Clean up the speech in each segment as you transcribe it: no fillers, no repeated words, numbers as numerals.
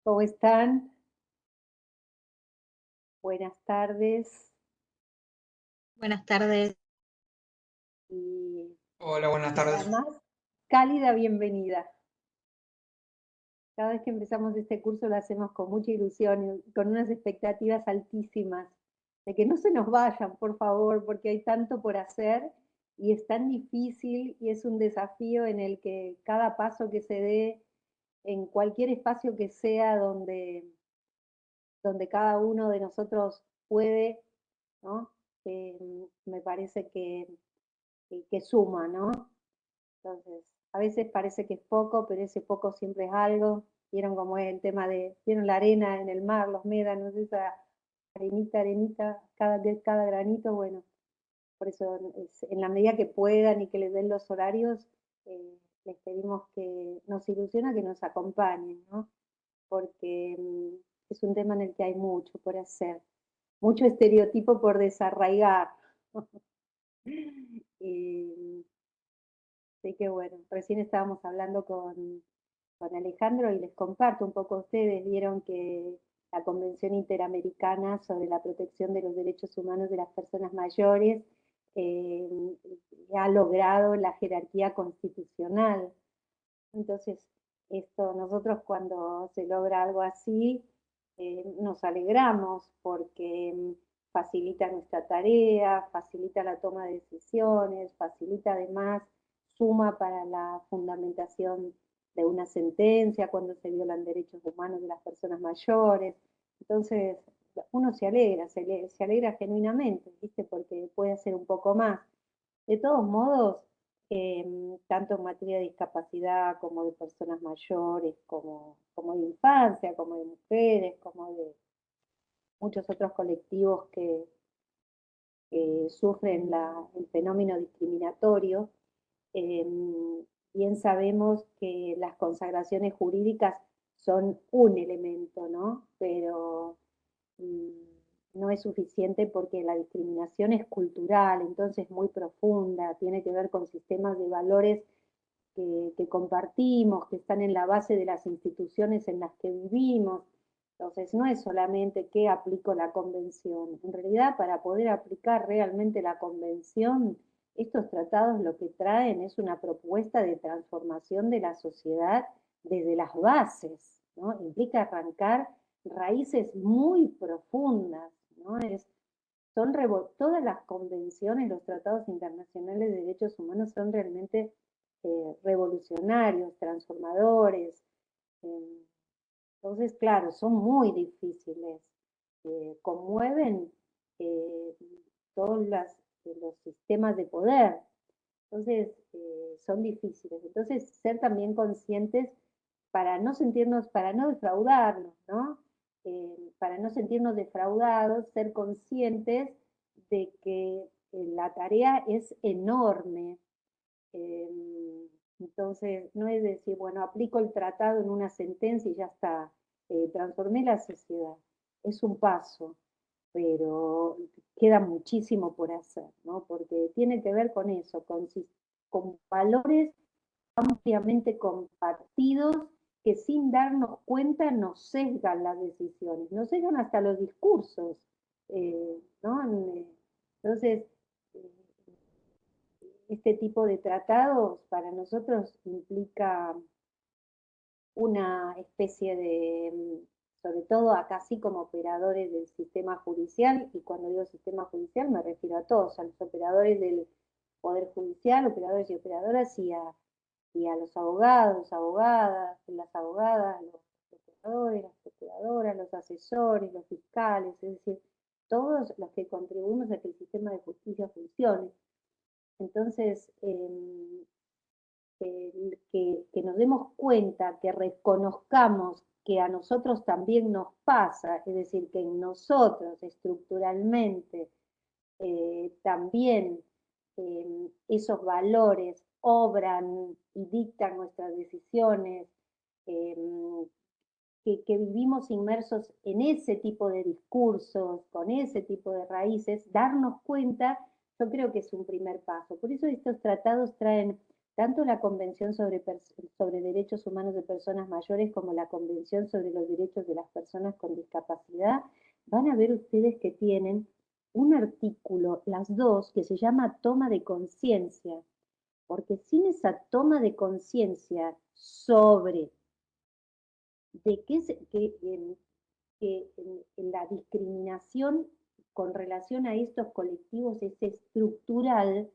¿Cómo están? Buenas tardes Buenas tardes. y Hola, buenas la tardes. más cálida bienvenida. Cada vez que empezamos este curso lo hacemos con mucha ilusión y con unas expectativas altísimas de que no se nos vayan, por favor, porque hay tanto por hacer y es tan difícil y es un desafío en el que cada paso que se dé en cualquier espacio que sea donde cada uno de nosotros puede, ¿no? Me parece que suma, ¿no? Entonces, a veces parece que es poco, pero ese poco siempre es algo. Vieron cómo es el tema vieron la arena en el mar, los médanos, esa arenita, arenita, cada granito, bueno, por eso en la medida que puedan y que les den los horarios, les pedimos que nos ilusiona que nos acompañen, ¿no? Porque es un tema en el que hay mucho por hacer, mucho estereotipo por desarraigar. Y así que bueno, recién estábamos hablando con Alejandro y les comparto un poco. Ustedes vieron que la Convención Interamericana sobre la Protección de los Derechos Humanos de las Personas Mayores eh, ha logrado la jerarquía constitucional. Entonces, esto nosotros cuando se logra algo así, nos alegramos porque facilita nuestra tarea, facilita la toma de decisiones, facilita además, suma para la fundamentación de una sentencia cuando se violan derechos humanos de las personas mayores. Entonces, uno se alegra genuinamente, ¿viste? Porque puede hacer un poco más. De todos modos, tanto en materia de discapacidad como de personas mayores, como de infancia, como de mujeres, como de muchos otros colectivos que sufren el fenómeno discriminatorio, bien sabemos que las consagraciones jurídicas son un elemento, ¿no? Pero no es suficiente porque la discriminación es cultural, entonces muy profunda, tiene que ver con sistemas de valores que compartimos, que están en la base de las instituciones en las que vivimos. Entonces, no es solamente que aplico la convención. En realidad, para poder aplicar realmente la convención, estos tratados lo que traen es una propuesta de transformación de la sociedad desde las bases, ¿no? Implica arrancar raíces muy profundas, ¿no? Todas las convenciones, los tratados internacionales de derechos humanos son realmente revolucionarios, transformadores. eh, entonces, claro, son muy difíciles, conmueven eh, todos los sistemas de poder. Entonces, son difíciles. Entonces, ser también conscientes para no defraudarnos, ¿no? Para no sentirnos defraudados, ser conscientes de que la tarea es enorme. Entonces, no es decir, bueno, aplico el tratado en una sentencia y ya está, transformé la sociedad. Es un paso, pero queda muchísimo por hacer, ¿no? Porque tiene que ver con eso, con valores ampliamente compartidos que sin darnos cuenta nos sesgan las decisiones, nos sesgan hasta los discursos, ¿no? Entonces, eh, este tipo de tratados para nosotros implica una especie de, sobre todo acá sí como operadores del sistema judicial, y cuando digo sistema judicial me refiero a todos, a los operadores del Poder Judicial, operadores y operadoras, y a los abogados, abogadas, las abogadas, los procuradores, las procuradoras, los asesores, los fiscales, es decir, todos los que contribuimos a que el sistema de justicia funcione. Entonces, que nos demos cuenta, que reconozcamos que a nosotros también nos pasa, es decir, que en nosotros estructuralmente también esos valores obran y dictan nuestras decisiones, eh, que vivimos inmersos en ese tipo de discursos, con ese tipo de raíces, darnos cuenta, yo creo que es un primer paso. Por eso estos tratados traen Tanto la Convención sobre Derechos Humanos de Personas Mayores como la Convención sobre los Derechos de las Personas con Discapacidad, van a ver ustedes que tienen un artículo, las dos, que se llama toma de conciencia, porque sin esa toma de conciencia sobre de qué que en la discriminación con relación a estos colectivos es estructural,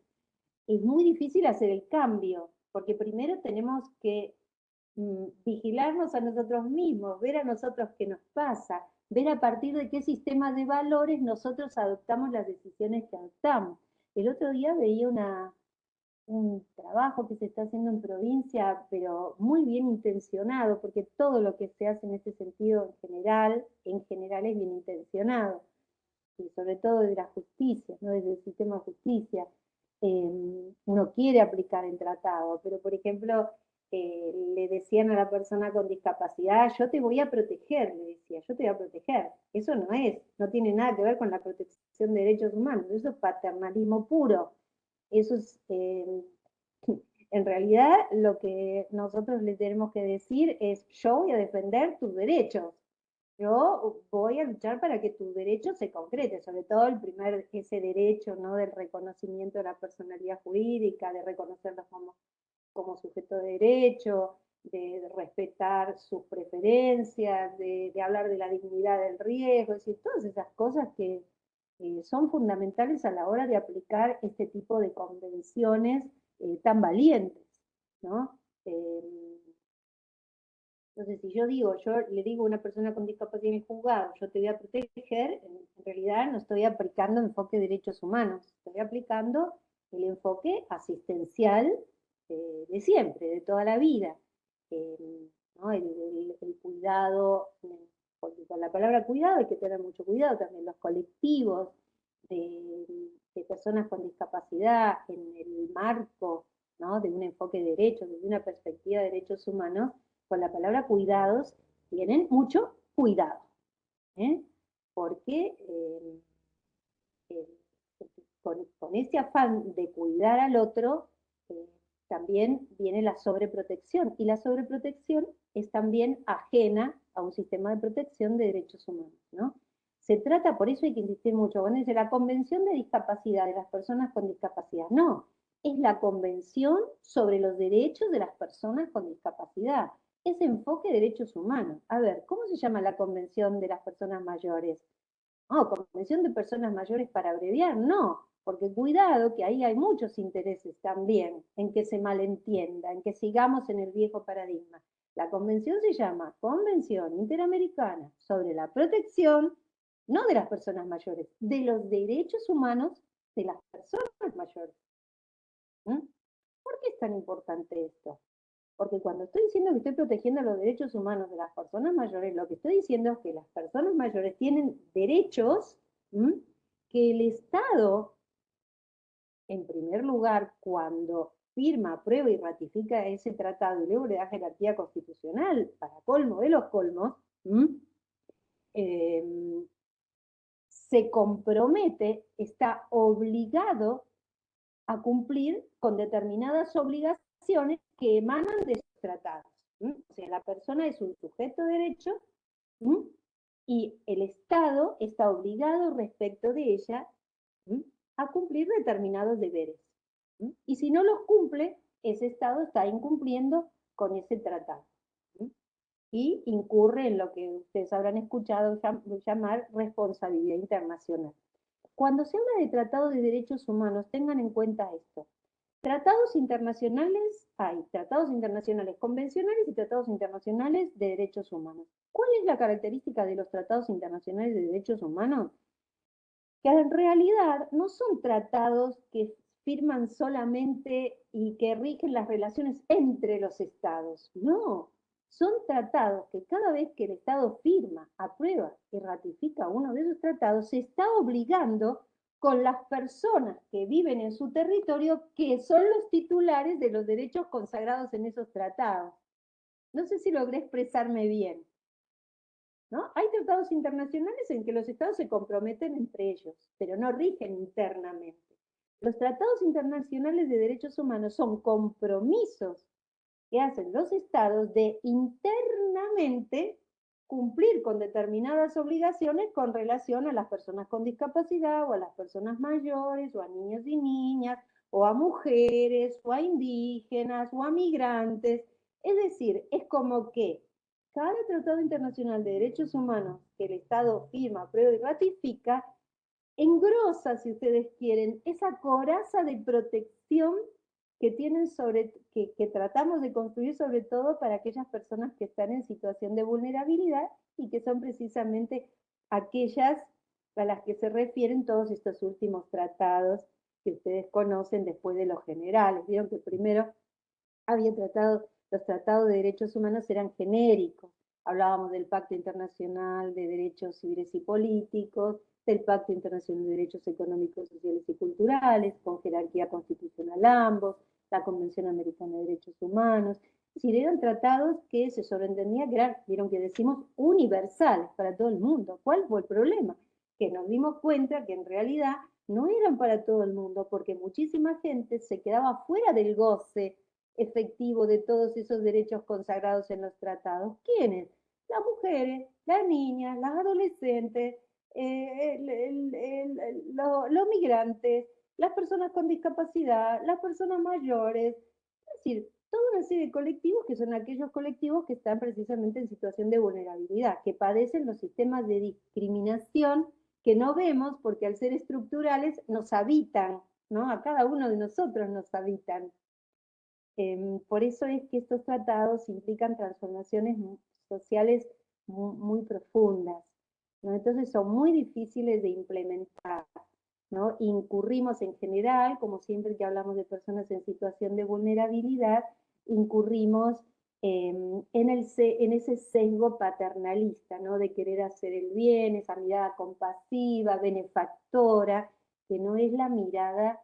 es muy difícil hacer el cambio, porque primero tenemos que vigilarnos a nosotros mismos, ver a nosotros qué nos pasa, ver a partir de qué sistema de valores nosotros adoptamos las decisiones que adoptamos. El otro día veía un trabajo que se está haciendo en provincia, pero muy bien intencionado, porque todo lo que se hace en este sentido en general es bien intencionado, y sobre todo de la justicia, ¿no? Desde el sistema de justicia. Uno quiere aplicar el tratado, pero por ejemplo, le decían a la persona con discapacidad, yo te voy a proteger, le decía, yo te voy a proteger. Eso no tiene nada que ver con la protección de derechos humanos, eso es paternalismo puro. Eso es, en realidad, lo que nosotros le tenemos que decir es, yo voy a defender tus derechos, yo voy a luchar para que tus derechos se concreten, sobre todo ese derecho, ¿no?, del reconocimiento de la personalidad jurídica, de reconocerlos como sujeto de derecho, de respetar sus preferencias, de hablar de la dignidad del riesgo, es decir, todas esas cosas que son fundamentales a la hora de aplicar este tipo de convenciones tan valientes, ¿no? Entonces, si yo le digo a una persona con discapacidad en el juzgado, yo te voy a proteger, en realidad no estoy aplicando enfoque de derechos humanos, estoy aplicando el enfoque asistencial de siempre, de toda la vida. ¿No? El cuidado, porque con la palabra cuidado hay que tener mucho cuidado también, los colectivos de personas con discapacidad en el marco, ¿no?, de un enfoque de derechos, desde una perspectiva de derechos humanos, con la palabra cuidados tienen mucho cuidado, ¿eh? Porque eh, con este afán de cuidar al otro, eh, también viene la sobreprotección, y la sobreprotección es también ajena a un sistema de protección de derechos humanos, ¿no? Se trata, por eso hay que insistir mucho, cuando dice la Convención de Discapacidad de las Personas con Discapacidad, no, es la Convención sobre los Derechos de las Personas con Discapacidad, es enfoque de derechos humanos. A ver, ¿cómo se llama la Convención de las Personas Mayores? Oh, Convención de Personas Mayores para abreviar, no, porque cuidado que ahí hay muchos intereses también en que se malentienda, en que sigamos en el viejo paradigma. La convención se llama Convención Interamericana sobre la protección, no de las personas mayores, de los derechos humanos de las personas mayores. ¿Mm? ¿Por qué es tan importante esto? Porque cuando estoy diciendo que estoy protegiendo los derechos humanos de las personas mayores, lo que estoy diciendo es que las personas mayores tienen derechos, ¿m?, que el Estado, en primer lugar, cuando firma, aprueba y ratifica ese tratado y luego le da jerarquía constitucional, para colmo de los colmos, eh, se compromete, está obligado a cumplir con determinadas obligaciones que emanan de esos tratados. O sea, la persona es un sujeto de derecho y el Estado está obligado respecto de ella a cumplir determinados deberes. Y si no los cumple, ese Estado está incumpliendo con ese tratado. Y incurre en lo que ustedes habrán escuchado llamar responsabilidad internacional. Cuando se habla de tratados de derechos humanos, tengan en cuenta esto. Tratados internacionales hay, tratados internacionales convencionales y tratados internacionales de derechos humanos. ¿Cuál es la característica de los tratados internacionales de derechos humanos? Que en realidad no son tratados que firman solamente y que rigen las relaciones entre los estados, no, son tratados que cada vez que el Estado firma, aprueba y ratifica uno de esos tratados, se está obligando con las personas que viven en su territorio, que son los titulares de los derechos consagrados en esos tratados. No sé si logré expresarme bien, ¿no? Hay tratados internacionales en que los estados se comprometen entre ellos, pero no rigen internamente. Los tratados internacionales de derechos humanos son compromisos que hacen los estados de internamente cumplir con determinadas obligaciones con relación a las personas con discapacidad o a las personas mayores o a niños y niñas o a mujeres o a indígenas o a migrantes. Es decir, es como que cada tratado internacional de derechos humanos que el Estado firma, aprueba y ratifica engrosa, si ustedes quieren, esa coraza de protección que tienen que tratamos de construir sobre todo para aquellas personas que están en situación de vulnerabilidad y que son precisamente aquellas a las que se refieren todos estos últimos tratados que ustedes conocen después de los generales. Vieron que primero había los tratados de derechos humanos eran genéricos. Hablábamos del Pacto Internacional de Derechos Civiles y Políticos, del Pacto Internacional de Derechos Económicos, Sociales y Culturales, con jerarquía constitucional ambos, la Convención Americana de Derechos Humanos. Es decir, eran tratados que se sobreentendía que eran, vieron que decimos, universales para todo el mundo. ¿Cuál fue el problema? Que nos dimos cuenta que en realidad no eran para todo el mundo, porque muchísima gente se quedaba fuera del goce efectivo de todos esos derechos consagrados en los tratados. ¿Quiénes? Las mujeres, las niñas, las adolescentes, los migrantes, las personas con discapacidad, las personas mayores, es decir, toda una serie de colectivos que son aquellos colectivos que están precisamente en situación de vulnerabilidad, que padecen los sistemas de discriminación que no vemos porque al ser estructurales nos habitan, ¿no? A cada uno de nosotros nos habitan. Por eso es que estos tratados implican transformaciones sociales muy profundas, ¿no? Entonces son muy difíciles de implementar, ¿no? Incurrimos en general, como siempre que hablamos de personas en situación de vulnerabilidad, incurrimos en ese sesgo paternalista, ¿no? De querer hacer el bien, esa mirada compasiva, benefactora, que no es la mirada,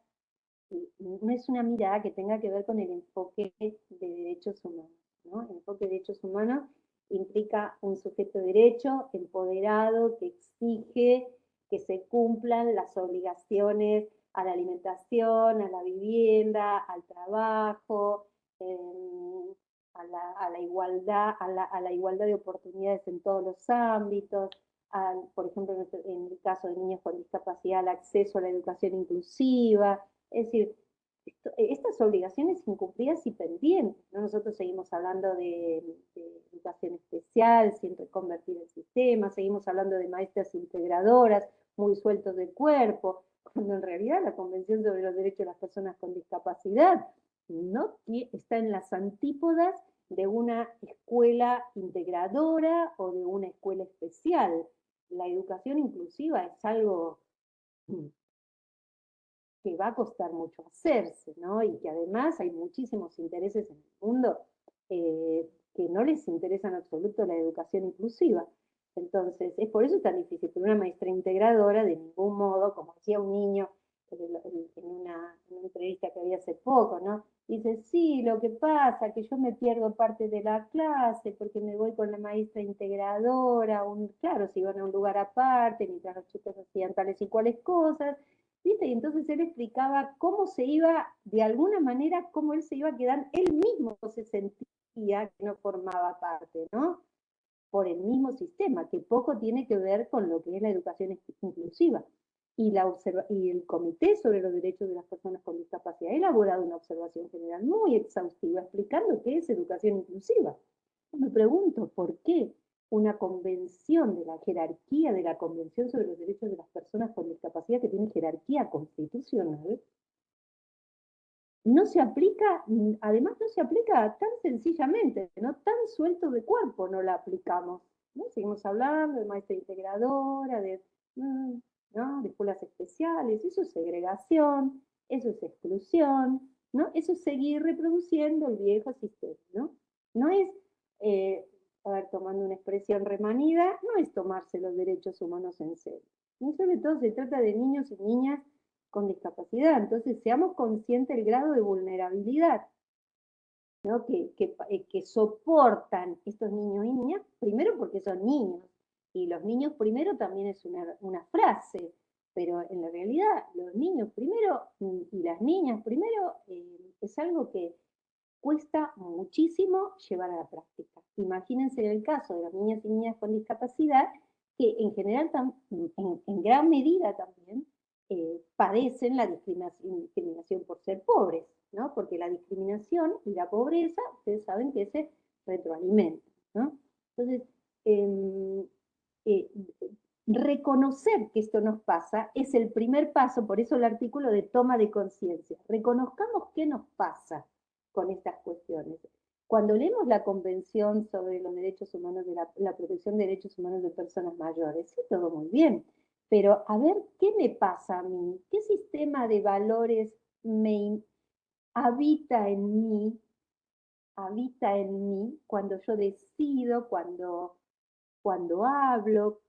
no es una mirada que tenga que ver con el enfoque de derechos humanos, ¿no? El enfoque de derechos humanos implica un sujeto de derecho empoderado que exige que se cumplan las obligaciones a la alimentación, a la vivienda, al trabajo, a la igualdad, a la igualdad de oportunidades en todos los ámbitos, por ejemplo, en el caso de niños con discapacidad, el acceso a la educación inclusiva. Es decir, estas obligaciones incumplidas y pendientes, ¿no? Nosotros seguimos hablando de educación especial, sin reconvertir el sistema, seguimos hablando de maestras integradoras, muy sueltos de cuerpo, cuando en realidad la Convención sobre los Derechos de las Personas con Discapacidad no está en las antípodas de una escuela integradora o de una escuela especial. La educación inclusiva es algo que va a costar mucho hacerse, ¿no? Y que además hay muchísimos intereses en el mundo que no les interesa en absoluto la educación inclusiva. Entonces, es por eso tan difícil, porque una maestra integradora de ningún modo, como decía un niño en una entrevista que había hace poco, ¿no? Dice, sí, lo que pasa es que yo me pierdo parte de la clase porque me voy con la maestra integradora, claro, se iban a un lugar aparte, mientras los chicos hacían tales y cuales cosas, ¿viste? Y entonces él explicaba cómo se iba, de alguna manera, cómo él se iba a quedar, él mismo se sentía que no formaba parte, ¿no? Por el mismo sistema, que poco tiene que ver con lo que es la educación inclusiva. Y el Comité sobre los Derechos de las Personas con Discapacidad ha elaborado una observación general muy exhaustiva explicando qué es educación inclusiva. Me pregunto, ¿por qué una convención de la jerarquía de la Convención sobre los Derechos de las Personas con Discapacidad, que tiene jerarquía constitucional, no se aplica, además no se aplica tan sencillamente, ¿no? Tan suelto de cuerpo no la aplicamos, ¿no? Seguimos hablando de maestra integradora, ¿no? De escuelas especiales, eso es segregación, eso es exclusión, ¿no? Eso es seguir reproduciendo el viejo sistema, ¿no? No es, a ver, tomando una expresión remanida, no es tomarse los derechos humanos en serio. Y sobre todo se trata de niños y niñas con discapacidad. Entonces, seamos conscientes del grado de vulnerabilidad, ¿no? que soportan estos niños y niñas, primero porque son niños, y los niños primero también es una frase, pero en la realidad los niños primero y las niñas primero es algo que cuesta muchísimo llevar a la práctica. Imagínense en el caso de las niñas y niñas con discapacidad, que en general, en gran medida también, padecen la discriminación por ser pobres, ¿no? Porque la discriminación y la pobreza, ustedes saben que se retroalimentan, ¿no? Entonces, eh, eh, reconocer que esto nos pasa es el primer paso, por eso el artículo de toma de conciencia. Reconozcamos qué nos pasa con estas cuestiones. Cuando leemos la Convención sobre los Derechos Humanos, de la Protección de Derechos Humanos de Personas Mayores, sí, todo muy bien, pero a ver, ¿qué me pasa a mí? ¿Qué sistema de valores me habita en mí? Habita en mí cuando yo decido, cuando hablo,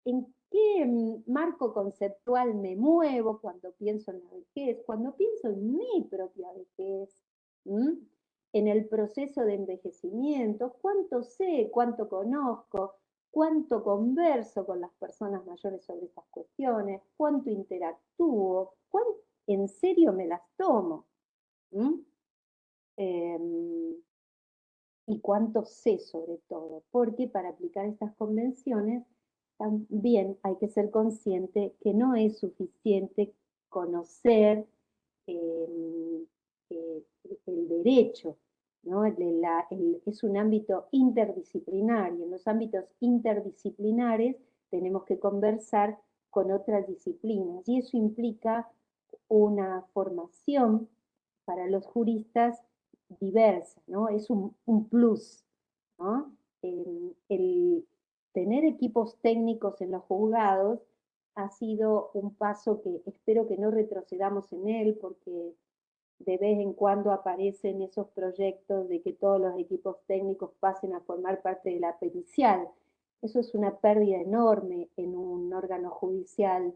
en qué marco conceptual me muevo cuando pienso en la vejez, cuando pienso en mi propia vejez, ¿m? En el proceso de envejecimiento, cuánto sé, cuánto conozco, cuánto converso con las personas mayores sobre estas cuestiones, cuánto interactúo, cuánto en serio me las tomo. Eh, y cuánto sé sobre todo, porque para aplicar estas convenciones también hay que ser consciente que no es suficiente conocer eh, eh, el derecho, ¿no? Es un ámbito interdisciplinario. En los ámbitos interdisciplinares tenemos que conversar con otras disciplinas y eso implica una formación para los juristas diversa, ¿no? Es un plus, ¿no? El tener equipos técnicos en los juzgados ha sido un paso que espero que no retrocedamos en él, porque de vez en cuando aparecen esos proyectos de que todos los equipos técnicos pasen a formar parte de la pericial. Eso es una pérdida enorme en un órgano judicial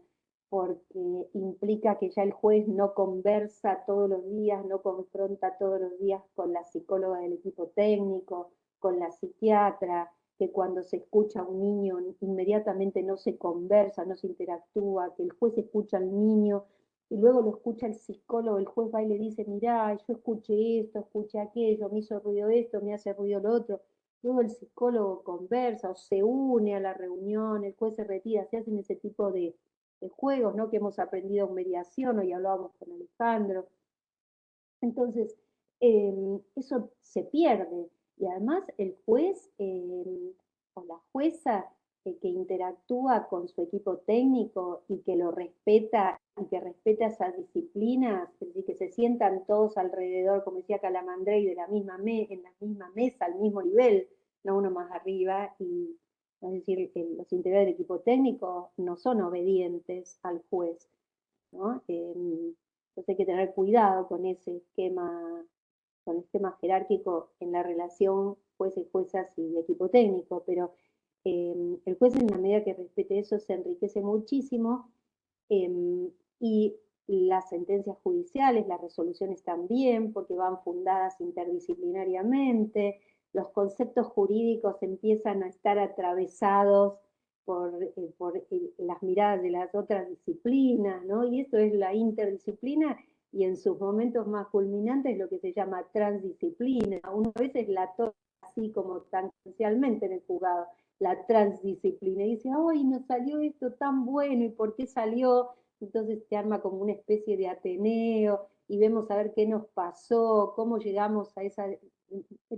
porque implica que ya el juez no conversa todos los días, no confronta todos los días con la psicóloga del equipo técnico, con la psiquiatra, que cuando se escucha a un niño inmediatamente no se conversa, no se interactúa, que el juez escucha al niño y luego lo escucha el psicólogo, el juez va y le dice, mirá, yo escuché esto, escuché aquello, me hizo ruido esto, me hace ruido lo otro. Luego el psicólogo conversa o se une a la reunión, el juez se retira, se hacen ese tipo de juegos, ¿no? Que hemos aprendido en mediación, hoy hablábamos con Alejandro. Entonces, eso se pierde. Y además el juez o la jueza que interactúa con su equipo técnico y que lo respeta y que respeta esas disciplinas, es decir, que se sientan todos alrededor, como decía Calamandrei, de la misma en la misma mesa, al mismo nivel, no uno más arriba, y es decir, que los integrantes del equipo técnico no son obedientes al juez, ¿no? Entonces hay que tener cuidado con el esquema jerárquico en la relación jueces, juezas y equipo técnico, pero el juez en la medida que respete eso se enriquece muchísimo y las sentencias judiciales, las resoluciones también, porque van fundadas interdisciplinariamente, los conceptos jurídicos empiezan a estar atravesados por las miradas de las otras disciplinas, ¿no? Y esto es la interdisciplina y en sus momentos más culminantes lo que se llama transdisciplina. Uno a veces la toca así como tangencialmente en el juzgado, la transdisciplina, y dice, ¡ay, nos salió esto tan bueno! ¿Y por qué salió? Entonces se arma como una especie de ateneo y vemos a ver qué nos pasó, cómo llegamos a esa...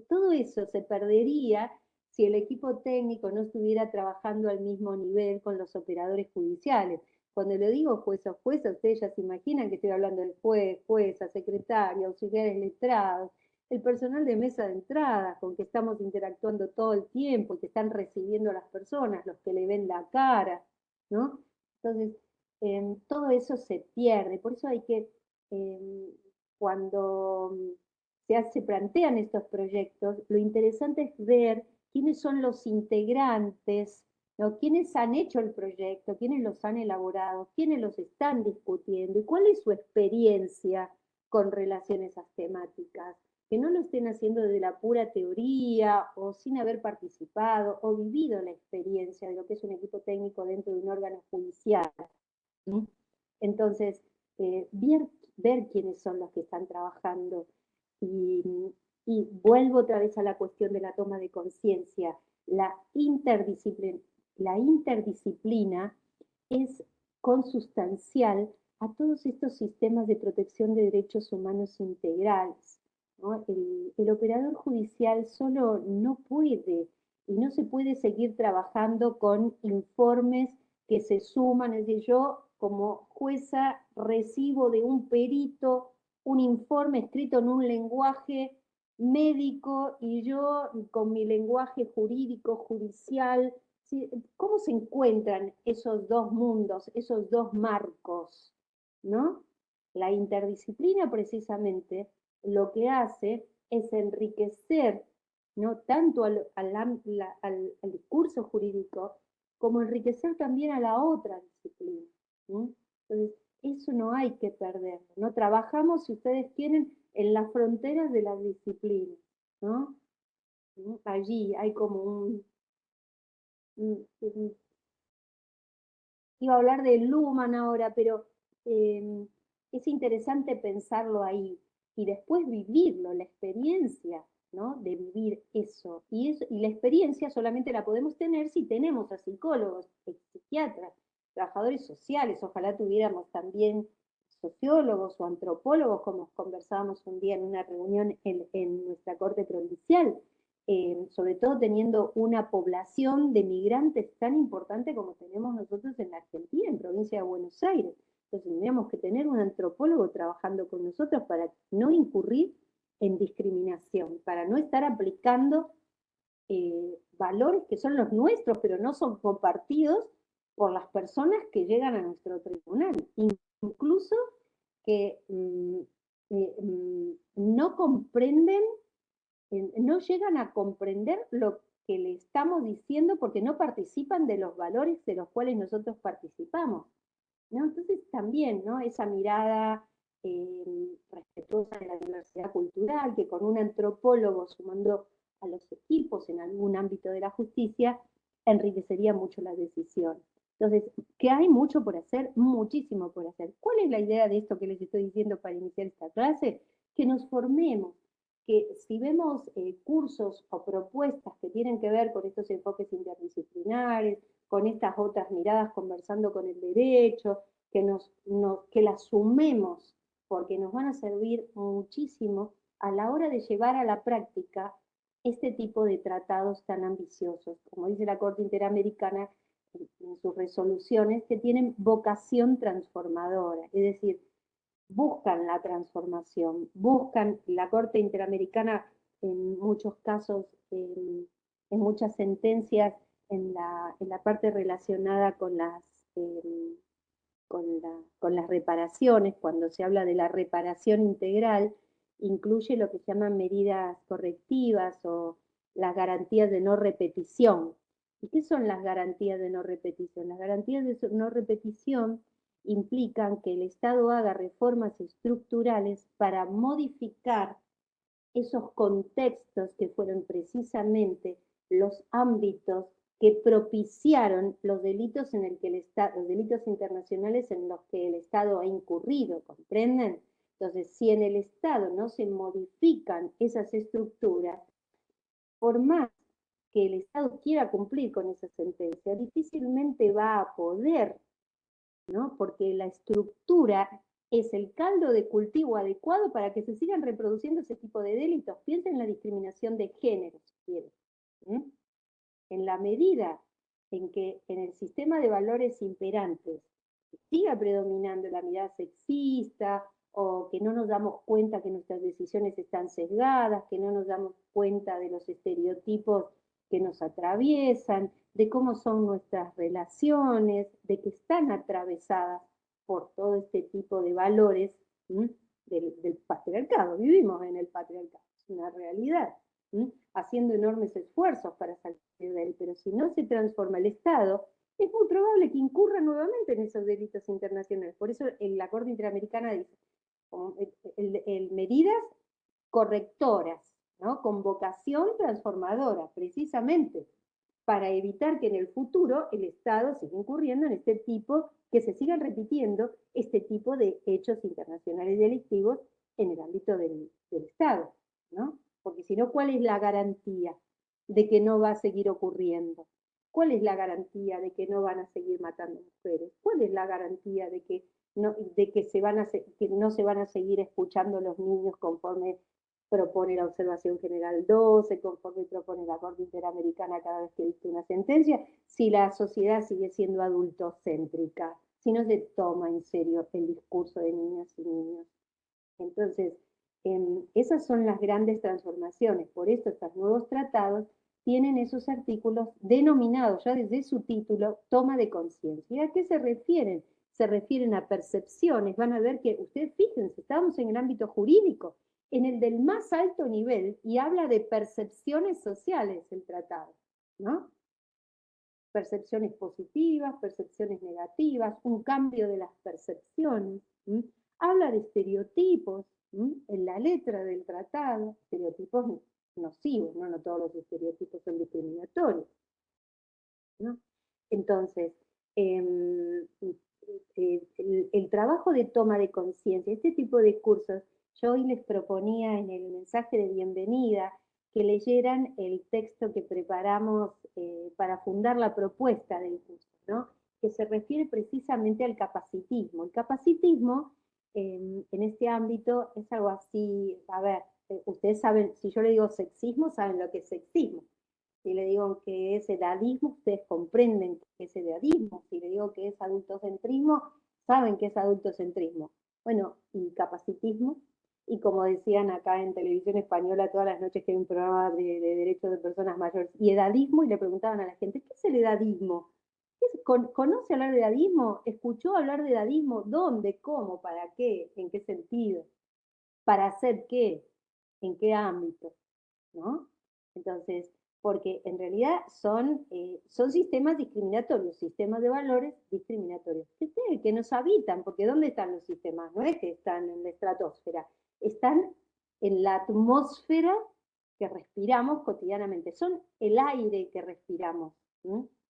Todo eso se perdería si el equipo técnico no estuviera trabajando al mismo nivel con los operadores judiciales. Cuando le digo juez o jueza, ustedes ya se imaginan que estoy hablando del juez, jueza, secretaria, auxiliares letrados, el personal de mesa de entrada con que estamos interactuando todo el tiempo y que están recibiendo a las personas, los que le ven la cara, ¿no? Entonces, todo eso se pierde, por eso hay que, cuando se plantean estos proyectos, lo interesante es ver quiénes son los integrantes, ¿no? Quiénes han hecho el proyecto, quiénes los han elaborado, quiénes los están discutiendo y cuál es su experiencia con relación a esas temáticas. Que no lo estén haciendo desde la pura teoría o sin haber participado o vivido la experiencia de lo que es un equipo técnico dentro de un órgano judicial. ¿Mm? Entonces, ver quiénes son los que están trabajando y, y vuelvo otra vez a la cuestión de la toma de conciencia. La interdisciplina es consustancial a todos estos sistemas de protección de derechos humanos integrales, ¿no? El operador judicial solo no puede y no se puede seguir trabajando con informes que se suman, es decir, yo como jueza recibo de un perito un informe escrito en un lenguaje médico y yo con mi lenguaje jurídico, judicial, ¿sí? ¿Cómo se encuentran esos dos mundos, esos dos marcos? ¿No? La interdisciplina precisamente lo que hace es enriquecer, ¿no? Tanto al discurso jurídico como enriquecer también a la otra disciplina. ¿No? Entonces, eso no hay que perderlo, ¿no? Trabajamos, si ustedes quieren, en las fronteras de las disciplinas, ¿no? Allí hay como un iba a hablar de Luhmann ahora, pero es interesante pensarlo ahí y después vivirlo, la experiencia, ¿no? De vivir eso. Y la experiencia solamente la podemos tener si tenemos a psicólogos, psiquiatras, trabajadores sociales, ojalá tuviéramos también sociólogos o antropólogos, como conversábamos un día en una reunión en nuestra corte provincial, sobre todo teniendo una población de migrantes tan importante como tenemos nosotros en la Argentina, en provincia de Buenos Aires. Entonces tendríamos que tener un antropólogo trabajando con nosotros para no incurrir en discriminación, para no estar aplicando valores que son los nuestros, pero no son compartidos por las personas que llegan a nuestro tribunal. Incluso que no comprenden, no llegan a comprender lo que le estamos diciendo porque no participan de los valores de los cuales nosotros participamos, ¿no? Entonces también, ¿no? Esa mirada respetuosa de la diversidad cultural, que con un antropólogo sumando a los equipos en algún ámbito de la justicia, enriquecería mucho la decisión. Entonces, que hay mucho por hacer, muchísimo por hacer. ¿Cuál es la idea de esto que les estoy diciendo para iniciar esta clase? Que nos formemos, que si vemos cursos o propuestas que tienen que ver con estos enfoques interdisciplinares, con estas otras miradas conversando con el derecho, que las sumemos porque nos van a servir muchísimo a la hora de llevar a la práctica este tipo de tratados tan ambiciosos, como dice la Corte Interamericana en sus resoluciones, que tienen vocación transformadora, es decir, buscan la transformación, buscan la Corte Interamericana en muchos casos, en muchas sentencias, en la parte relacionada con con las reparaciones, cuando se habla de la reparación integral, incluye lo que se llaman medidas correctivas o las garantías de no repetición. ¿Y qué son las garantías de no repetición? Las garantías de no repetición implican que el Estado haga reformas estructurales para modificar esos contextos que fueron precisamente los ámbitos que propiciaron los delitos en el que el Estado, los delitos internacionales en los que el Estado ha incurrido, ¿comprenden? Entonces, si en el Estado no se modifican esas estructuras, por más que el Estado quiera cumplir con esa sentencia, difícilmente va a poder, ¿no? Porque la estructura es el caldo de cultivo adecuado para que se sigan reproduciendo ese tipo de delitos. Piensen en la discriminación de género, si quieren. En la medida en que en el sistema de valores imperantes siga predominando la mirada sexista o que no nos damos cuenta que nuestras decisiones están sesgadas, que no nos damos cuenta de los estereotipos que nos atraviesan, de cómo son nuestras relaciones, de que están atravesadas por todo este tipo de valores del patriarcado. Vivimos en el patriarcado, es una realidad, haciendo enormes esfuerzos para salir de él, pero si no se transforma el Estado, es muy probable que incurra nuevamente en esos delitos internacionales. Por eso la Corte Interamericana dice medidas correctoras, ¿no? Con vocación transformadora, precisamente, para evitar que en el futuro el Estado siga incurriendo en este tipo, que se sigan repitiendo este tipo de hechos internacionales delictivos en el ámbito del Estado, ¿no? Porque si no, ¿cuál es la garantía de que no va a seguir ocurriendo? ¿Cuál es la garantía de que no van a seguir matando mujeres? ¿Cuál es la garantía de que no se van a seguir escuchando los niños conforme propone la observación general 12, conforme propone la Corte Interamericana cada vez que dicta una sentencia, si la sociedad sigue siendo adultocéntrica, si no se toma en serio el discurso de niñas y niños? Entonces, esas son las grandes transformaciones. Por eso estos nuevos tratados tienen esos artículos denominados ya desde su título toma de conciencia. ¿Y a qué se refieren? Se refieren a percepciones. Van a ver que, ustedes fíjense, estamos en el ámbito jurídico, en el del más alto nivel, y habla de percepciones sociales el tratado, ¿no? Percepciones positivas, percepciones negativas, un cambio de las percepciones. ¿Sí? Habla de estereotipos, ¿sí? En la letra del tratado, estereotipos nocivos, ¿no? No todos los estereotipos son discriminatorios, ¿no? Entonces, el trabajo de toma de conciencia, este tipo de cursos, yo hoy les proponía en el mensaje de bienvenida que leyeran el texto que preparamos para fundar la propuesta del curso, ¿no? Que se refiere precisamente al capacitismo. El capacitismo en este ámbito es algo así, a ver, ustedes saben, si yo le digo sexismo, saben lo que es sexismo. Si le digo que es edadismo, ustedes comprenden que es edadismo. Si le digo que es adultocentrismo, saben que es adultocentrismo. Bueno, y capacitismo, y como decían acá en televisión española todas las noches que hay un programa de derechos de personas mayores, y edadismo, y le preguntaban a la gente, ¿qué es el edadismo? ¿Conoce hablar de edadismo? ¿Escuchó hablar de edadismo? ¿Dónde? ¿Cómo? ¿Para qué? ¿En qué sentido? ¿Para hacer qué? ¿En qué ámbito? ¿No? Entonces, porque en realidad son sistemas discriminatorios, sistemas de valores discriminatorios, que nos habitan, porque ¿dónde están los sistemas? No es que están en la estratosfera, están en la atmósfera que respiramos cotidianamente, son el aire que respiramos. ¿Sí?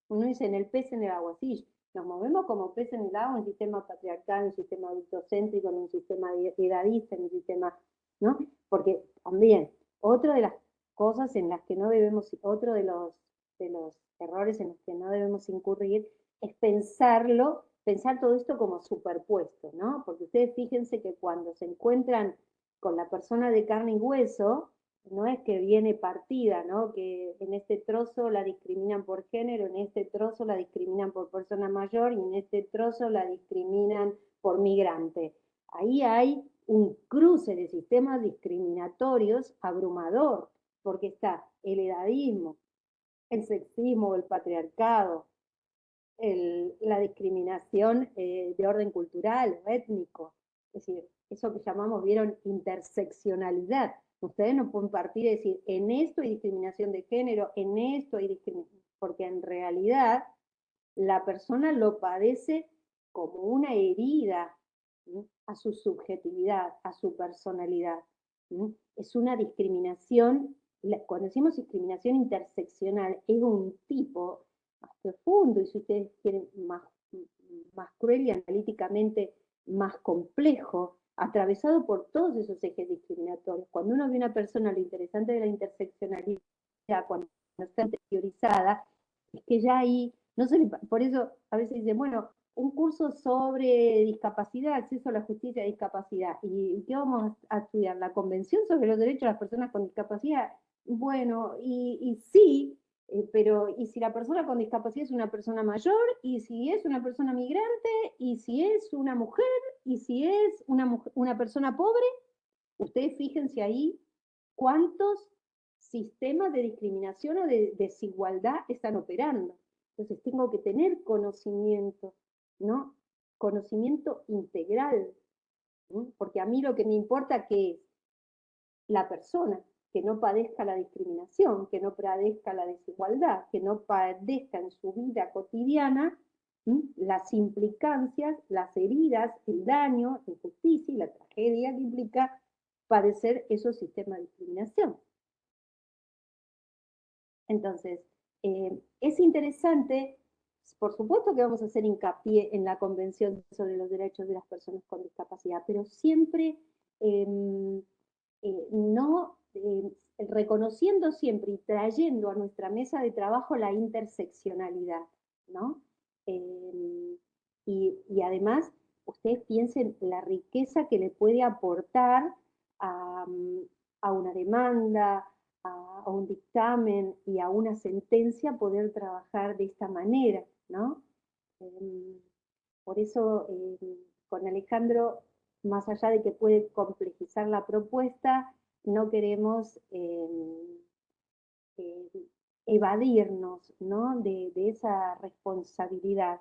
Uno dice en el pez en el agua, sí, nos movemos como pez en el agua, en un sistema patriarcal, en un sistema adultocéntrico, en un sistema edadista, en un sistema, ¿no? Porque también, otra de las cosas en las que no debemos, otro de los errores en los que no debemos incurrir es pensar todo esto como superpuesto, ¿no? Porque ustedes fíjense que cuando se encuentran con la persona de carne y hueso, no es que viene partida, ¿no? Que en este trozo la discriminan por género, en este trozo la discriminan por persona mayor y en este trozo la discriminan por migrante. Ahí hay un cruce de sistemas discriminatorios abrumador, porque está el edadismo, el sexismo, el patriarcado, la discriminación de orden cultural o étnico, es decir, eso que llamamos, vieron, interseccionalidad. Ustedes no pueden partir y decir, en esto hay discriminación de género, en esto hay discriminación, porque en realidad la persona lo padece como una herida, ¿sí? A su subjetividad, a su personalidad. ¿Sí? Es una discriminación, cuando decimos discriminación interseccional, es un tipo más profundo y si ustedes quieren más cruel y analíticamente más complejo, atravesado por todos esos ejes discriminatorios. Cuando uno ve una persona, lo interesante de la interseccionalidad, cuando está interiorizada, es que ya ahí, no se le, por eso a veces dicen, bueno, un curso sobre discapacidad, acceso a la justicia de discapacidad. ¿Y qué vamos a estudiar? ¿La Convención sobre los Derechos de las Personas con Discapacidad? Bueno, y sí, pero ¿y si la persona con discapacidad es una persona mayor? ¿Y si es una persona migrante? ¿Y si es una mujer? ¿Y si es una persona pobre? Ustedes fíjense ahí cuántos sistemas de discriminación o de desigualdad están operando. Entonces tengo que tener conocimiento, ¿no? Conocimiento integral, ¿no? Porque a mí lo que me importa que es la persona, que no padezca la discriminación, que no padezca la desigualdad, que no padezca en su vida cotidiana, ¿sí? Las implicancias, las heridas, el daño, la injusticia y la tragedia que implica padecer esos sistemas de discriminación. Entonces, Es interesante, por supuesto que vamos a hacer hincapié en la Convención sobre los Derechos de las Personas con Discapacidad, pero siempre eh, no reconociendo siempre y trayendo a nuestra mesa de trabajo la interseccionalidad, ¿no? Y además, ustedes piensen la riqueza que le puede aportar a, a una demanda, a un dictamen y a una sentencia poder trabajar de esta manera, ¿no? Eh, por eso, con Alejandro, más allá de que puede complejizar la propuesta, no queremos eh, evadirnos, ¿no? de esa responsabilidad.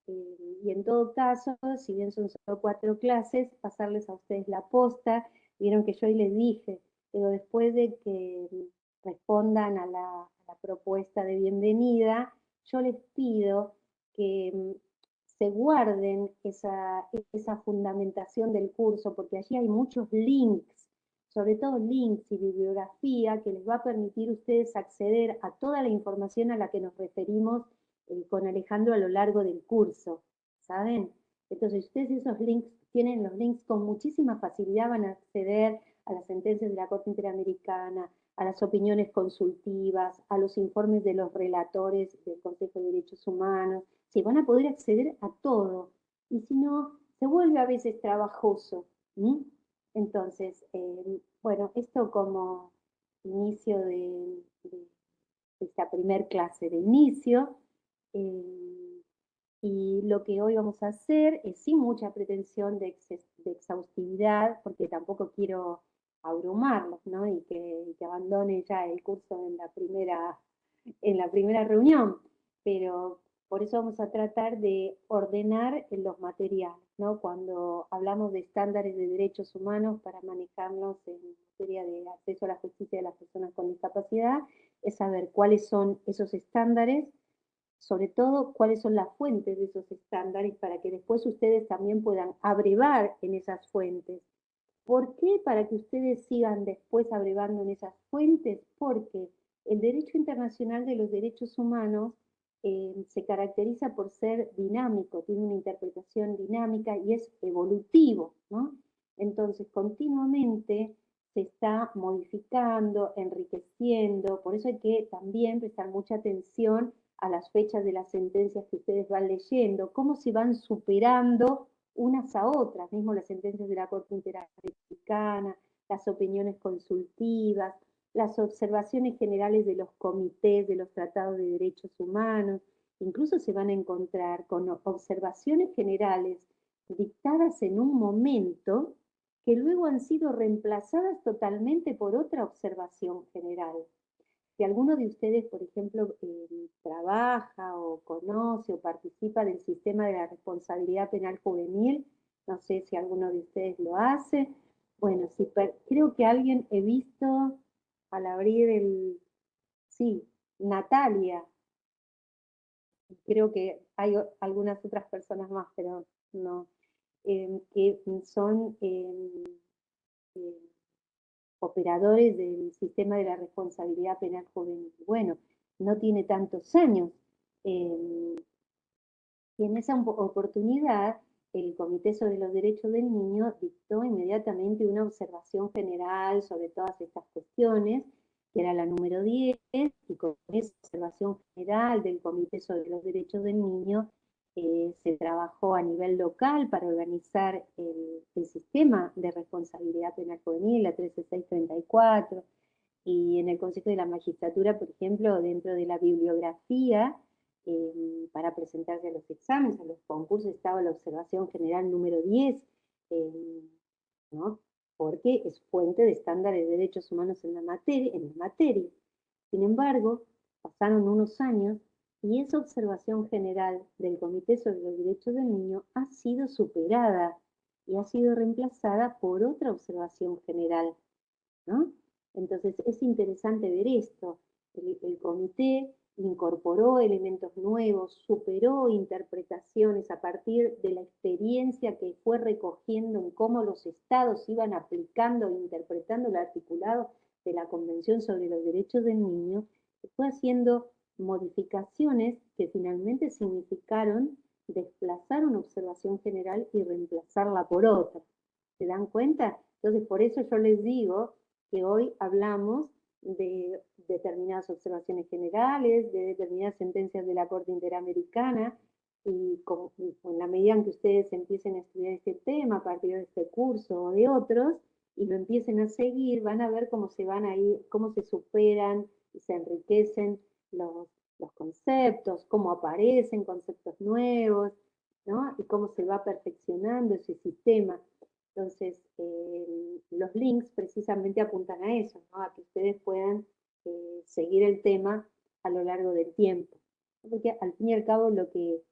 Y en todo caso, si bien son solo 4 clases, pasarles a ustedes la posta. Vieron que yo hoy les dije, pero después de que respondan a la propuesta de bienvenida, yo les pido que se guarden esa fundamentación del curso, porque allí hay muchos links, sobre todo links y bibliografía que les va a permitir a ustedes acceder a toda la información a la que nos referimos con Alejandro a lo largo del curso, ¿saben? Entonces, ustedes esos links, tienen los links con muchísima facilidad, van a acceder a las sentencias de la Corte Interamericana, a las opiniones consultivas, a los informes de los relatores del Consejo de Derechos Humanos, sí, van a poder acceder a todo. Y si no, se vuelve a veces trabajoso. ¿Mm? Entonces, bueno, esto como inicio de esta primer clase de inicio. Eh, y lo que hoy vamos a hacer es sin mucha pretensión de exhaustividad, porque tampoco quiero abrumarlos, ¿no? Y que abandone ya el curso en la primera reunión, pero por eso vamos a tratar de ordenar los materiales, ¿no? Cuando hablamos de estándares de derechos humanos para manejarnos en materia de acceso a la justicia de las personas con discapacidad, es saber cuáles son esos estándares, sobre todo cuáles son las fuentes de esos estándares para que después ustedes también puedan abrevar en esas fuentes. ¿Por qué? Para que ustedes sigan después abrevando en esas fuentes, porque el derecho internacional de los derechos humanos se caracteriza por ser dinámico, tiene una interpretación dinámica y es evolutivo, ¿no? Entonces, continuamente se está modificando, enriqueciendo, por eso hay que también prestar mucha atención a las fechas de las sentencias que ustedes van leyendo, cómo se van superando unas a otras, mismo las sentencias de la Corte Interamericana, las opiniones consultivas, las observaciones generales de los comités de los tratados de derechos humanos, incluso se van a encontrar con observaciones generales dictadas en un momento que luego han sido reemplazadas totalmente por otra observación general. Si alguno de ustedes, por ejemplo, trabaja o conoce o participa del sistema de la responsabilidad penal juvenil, no sé si alguno de ustedes lo hace. Bueno, sí, creo que alguien he visto al abrir sí, Natalia, creo que hay algunas otras personas más, pero no, que son eh, operadores del sistema de la responsabilidad penal juvenil. Bueno, no tiene tantos años. Eh, y en esa oportunidad, el Comité sobre los Derechos del Niño dictó inmediatamente una observación general sobre todas estas cuestiones, que era la número 10, y con esa observación general del Comité sobre los Derechos del Niño se trabajó a nivel local para organizar el sistema de responsabilidad penal juvenil, la 13634, y en el Consejo de la Magistratura, por ejemplo, dentro de la bibliografía, para presentarse a los exámenes, a los concursos, estaba la observación general número 10, ¿no? Porque es fuente de estándares de derechos humanos en la materia. Sin embargo, pasaron unos años y esa observación general del Comité sobre los Derechos del Niño ha sido superada y ha sido reemplazada por otra observación general, ¿no? Entonces es interesante ver esto. El comité incorporó elementos nuevos, superó interpretaciones a partir de la experiencia que fue recogiendo en cómo los estados iban aplicando e interpretando el articulado de la Convención sobre los Derechos del Niño, fue haciendo modificaciones que finalmente significaron desplazar una observación general y reemplazarla por otra. ¿Se dan cuenta? Entonces, por eso yo les digo que hoy hablamos de determinadas observaciones generales, de determinadas sentencias de la Corte Interamericana, y en la medida en que ustedes empiecen a estudiar este tema a partir de este curso o de otros, y lo empiecen a seguir, van a ver cómo se van a ir, cómo se superan y se enriquecen los conceptos, cómo aparecen conceptos nuevos, ¿no? Y cómo se va perfeccionando ese sistema. Entonces, los links precisamente apuntan a eso, ¿no? A que ustedes puedan seguir el tema a lo largo del tiempo. Porque al fin y al cabo lo que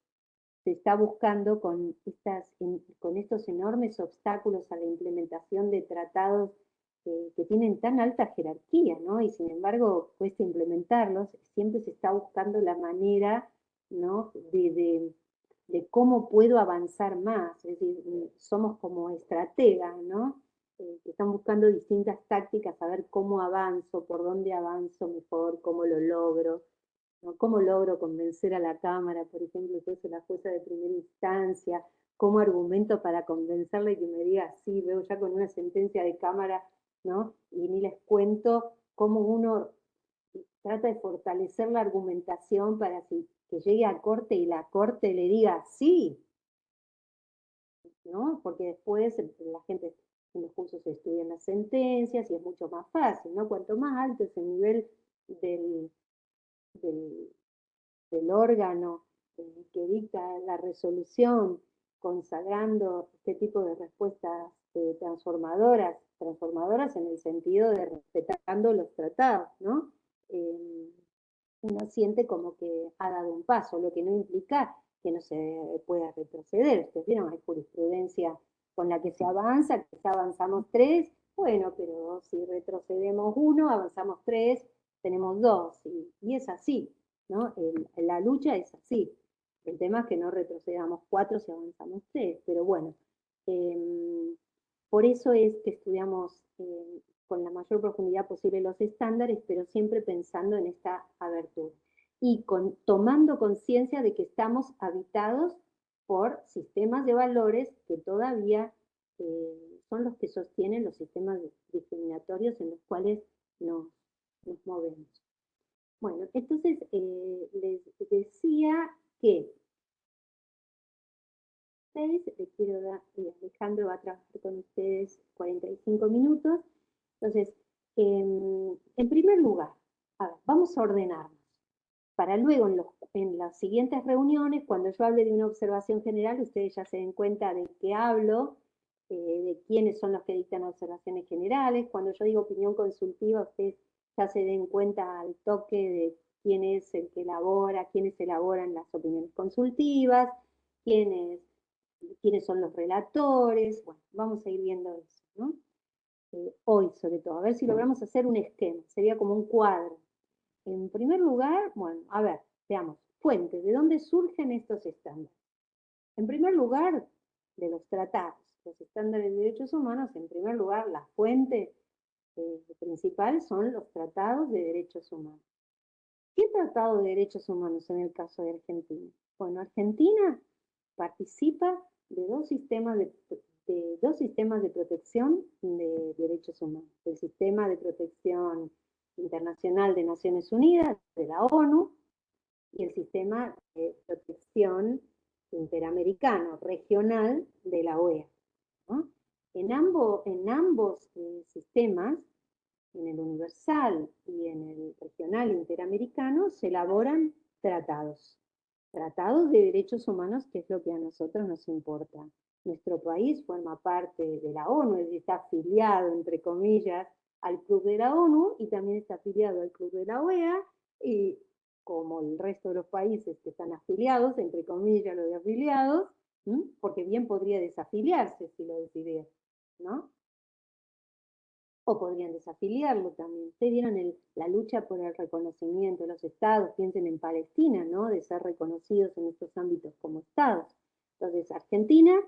se está buscando con estos enormes obstáculos a la implementación de tratados que tienen tan alta jerarquía, ¿no? Y sin embargo cuesta implementarlos, siempre se está buscando la manera, ¿no? de cómo puedo avanzar más, es decir, somos como estrategas, ¿no? Que están buscando distintas tácticas, a ver cómo avanzo, por dónde avanzo mejor, cómo lo logro, ¿no? ¿Cómo logro convencer a la Cámara, por ejemplo, que es la jueza de primera instancia? ¿Cómo argumento para convencerle que me diga sí? Veo ya con una sentencia de Cámara, ¿no? Y ni les cuento cómo uno trata de fortalecer la argumentación para que llegue a corte y la corte le diga sí, ¿no? Porque después la gente en los cursos estudian las sentencias y es mucho más fácil, ¿no? Cuanto más alto es el nivel del, del, del órgano que dicta la resolución, consagrando este tipo de respuestas transformadoras en el sentido de respetando los tratados, ¿no? Uno siente como que ha dado un paso, lo que no implica que no se pueda retroceder. Ustedes vieron, hay jurisprudencia con la que se avanza, que ya avanzamos 3, bueno, pero si retrocedemos 1, avanzamos 3, tenemos 2, y es así, ¿no? La lucha es así. El tema es que no retrocedamos 4 si avanzamos 3, pero bueno, por eso es que estudiamos con la mayor profundidad posible los estándares, pero siempre pensando en esta abertura. Y tomando conciencia de que estamos habitados por sistemas de valores que todavía son los que sostienen los sistemas discriminatorios en los cuales nos movemos. Bueno, entonces les decía que le quiero dar, Alejandro va a trabajar con ustedes 45 minutos. Entonces, en primer lugar, a ver, vamos a ordenarnos para luego en las siguientes reuniones, cuando yo hable de una observación general, ustedes ya se den cuenta de qué hablo, de quiénes son los que dictan observaciones generales. Cuando yo digo opinión consultiva, ustedes ya se den cuenta al toque de quién es el que elabora, quiénes elaboran las opiniones consultivas, quiénes son los relatores. Bueno, vamos a ir viendo eso, ¿no? Hoy, sobre todo, a ver si logramos hacer un esquema, sería como un cuadro. En primer lugar, bueno, a ver, veamos, fuentes, ¿de dónde surgen estos estándares? En primer lugar, de los tratados, los estándares de derechos humanos. En primer lugar, la fuente principal son los tratados de derechos humanos. ¿Qué tratado de derechos humanos en el caso de Argentina? Bueno, Argentina participa de dos sistemas de protección de derechos humanos. El sistema de protección internacional de Naciones Unidas, de la ONU, y el sistema de protección interamericano, regional, de la OEA, ¿no? En ambos sistemas, en el universal y en el regional interamericano, se elaboran tratados de derechos humanos, que es lo que a nosotros nos importa. Nuestro país forma parte de la ONU, es decir, está afiliado, entre comillas, al Club de la ONU y también está afiliado al Club de la OEA, y como el resto de los países que están afiliados, entre comillas, lo de afiliados, porque bien podría desafiliarse si lo decidiera, ¿no? O podrían desafiliarlo también. Ustedes vieron la lucha por el reconocimiento de los estados, piensen en Palestina, ¿no? De ser reconocidos en estos ámbitos como estados. Entonces, Argentina,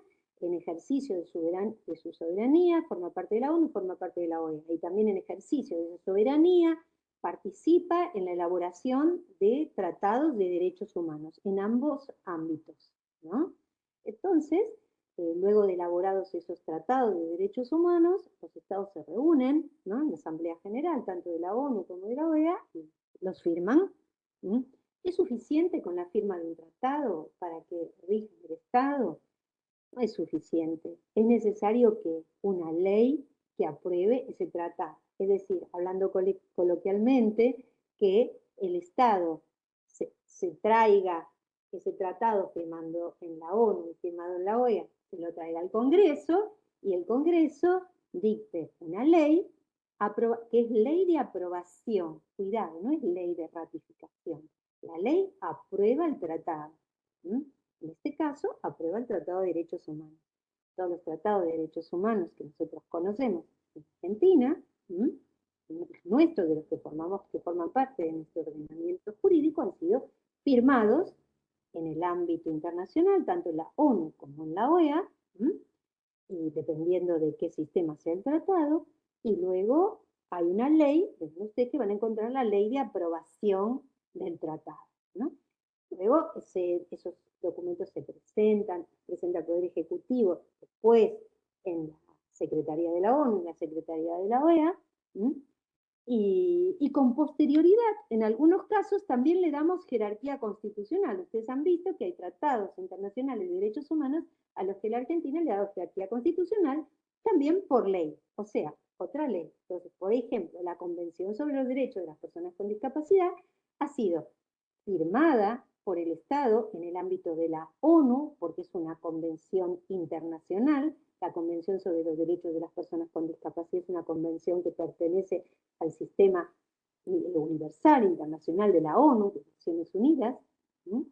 en ejercicio de su soberanía, forma parte de la ONU, forma parte de la OEA. Y también en ejercicio de su soberanía, participa en la elaboración de tratados de derechos humanos en ambos ámbitos, ¿no? Entonces, luego de elaborados esos tratados de derechos humanos, los estados se reúnen, ¿no?, en la Asamblea General, tanto de la ONU como de la OEA, y los firman. ¿Mm? ¿Es suficiente con la firma de un tratado para que rija el Estado? No es suficiente. Es necesario que una ley que apruebe ese tratado. Es decir, hablando coloquialmente, que el Estado se traiga ese tratado firmando en la ONU y firmado en la OEA, se lo traiga al Congreso y el Congreso dicte una ley que es ley de aprobación. Cuidado, no es ley de ratificación. La ley aprueba el tratado. ¿Mm? En este caso, aprueba el Tratado de Derechos Humanos. Todos los tratados de derechos humanos que nosotros conocemos en Argentina, nuestros, de los que forman parte de nuestro ordenamiento jurídico, han sido firmados en el ámbito internacional, tanto en la ONU como en la OEA, y dependiendo de qué sistema sea el tratado, y luego hay una ley, desde ustedes que van a encontrar la ley de aprobación del tratado, ¿no? Luego esos documentos se presenta el Poder Ejecutivo, después en la Secretaría de la ONU, en la Secretaría de la OEA, y con posterioridad, en algunos casos también le damos jerarquía constitucional. Ustedes han visto que hay tratados internacionales de derechos humanos a los que la Argentina le ha dado jerarquía constitucional también por ley, o sea, otra ley. Entonces, por ejemplo, la Convención sobre los Derechos de las Personas con Discapacidad ha sido firmada por el Estado en el ámbito de la ONU, porque es una convención internacional. La Convención sobre los Derechos de las Personas con Discapacidad es una convención que pertenece al sistema universal internacional de la ONU, de Naciones Unidas. ¿No?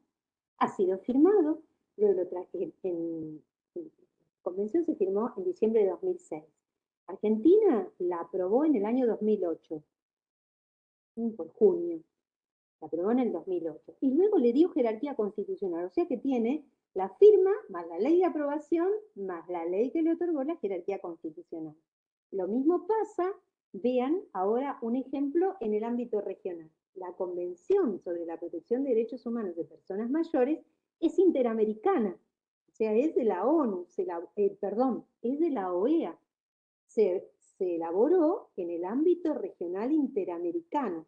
Ha sido firmado, luego la convención se firmó en diciembre de 2006. Argentina la aprobó en el año 2008, por junio. La aprobó en el 2008. Y luego le dio jerarquía constitucional, o sea que tiene la firma más la ley de aprobación más la ley que le otorgó la jerarquía constitucional. Lo mismo pasa, vean ahora un ejemplo en el ámbito regional. La Convención sobre la Protección de Derechos Humanos de Personas Mayores es interamericana, o sea, es de la ONU, es de la OEA. Se elaboró en el ámbito regional interamericano.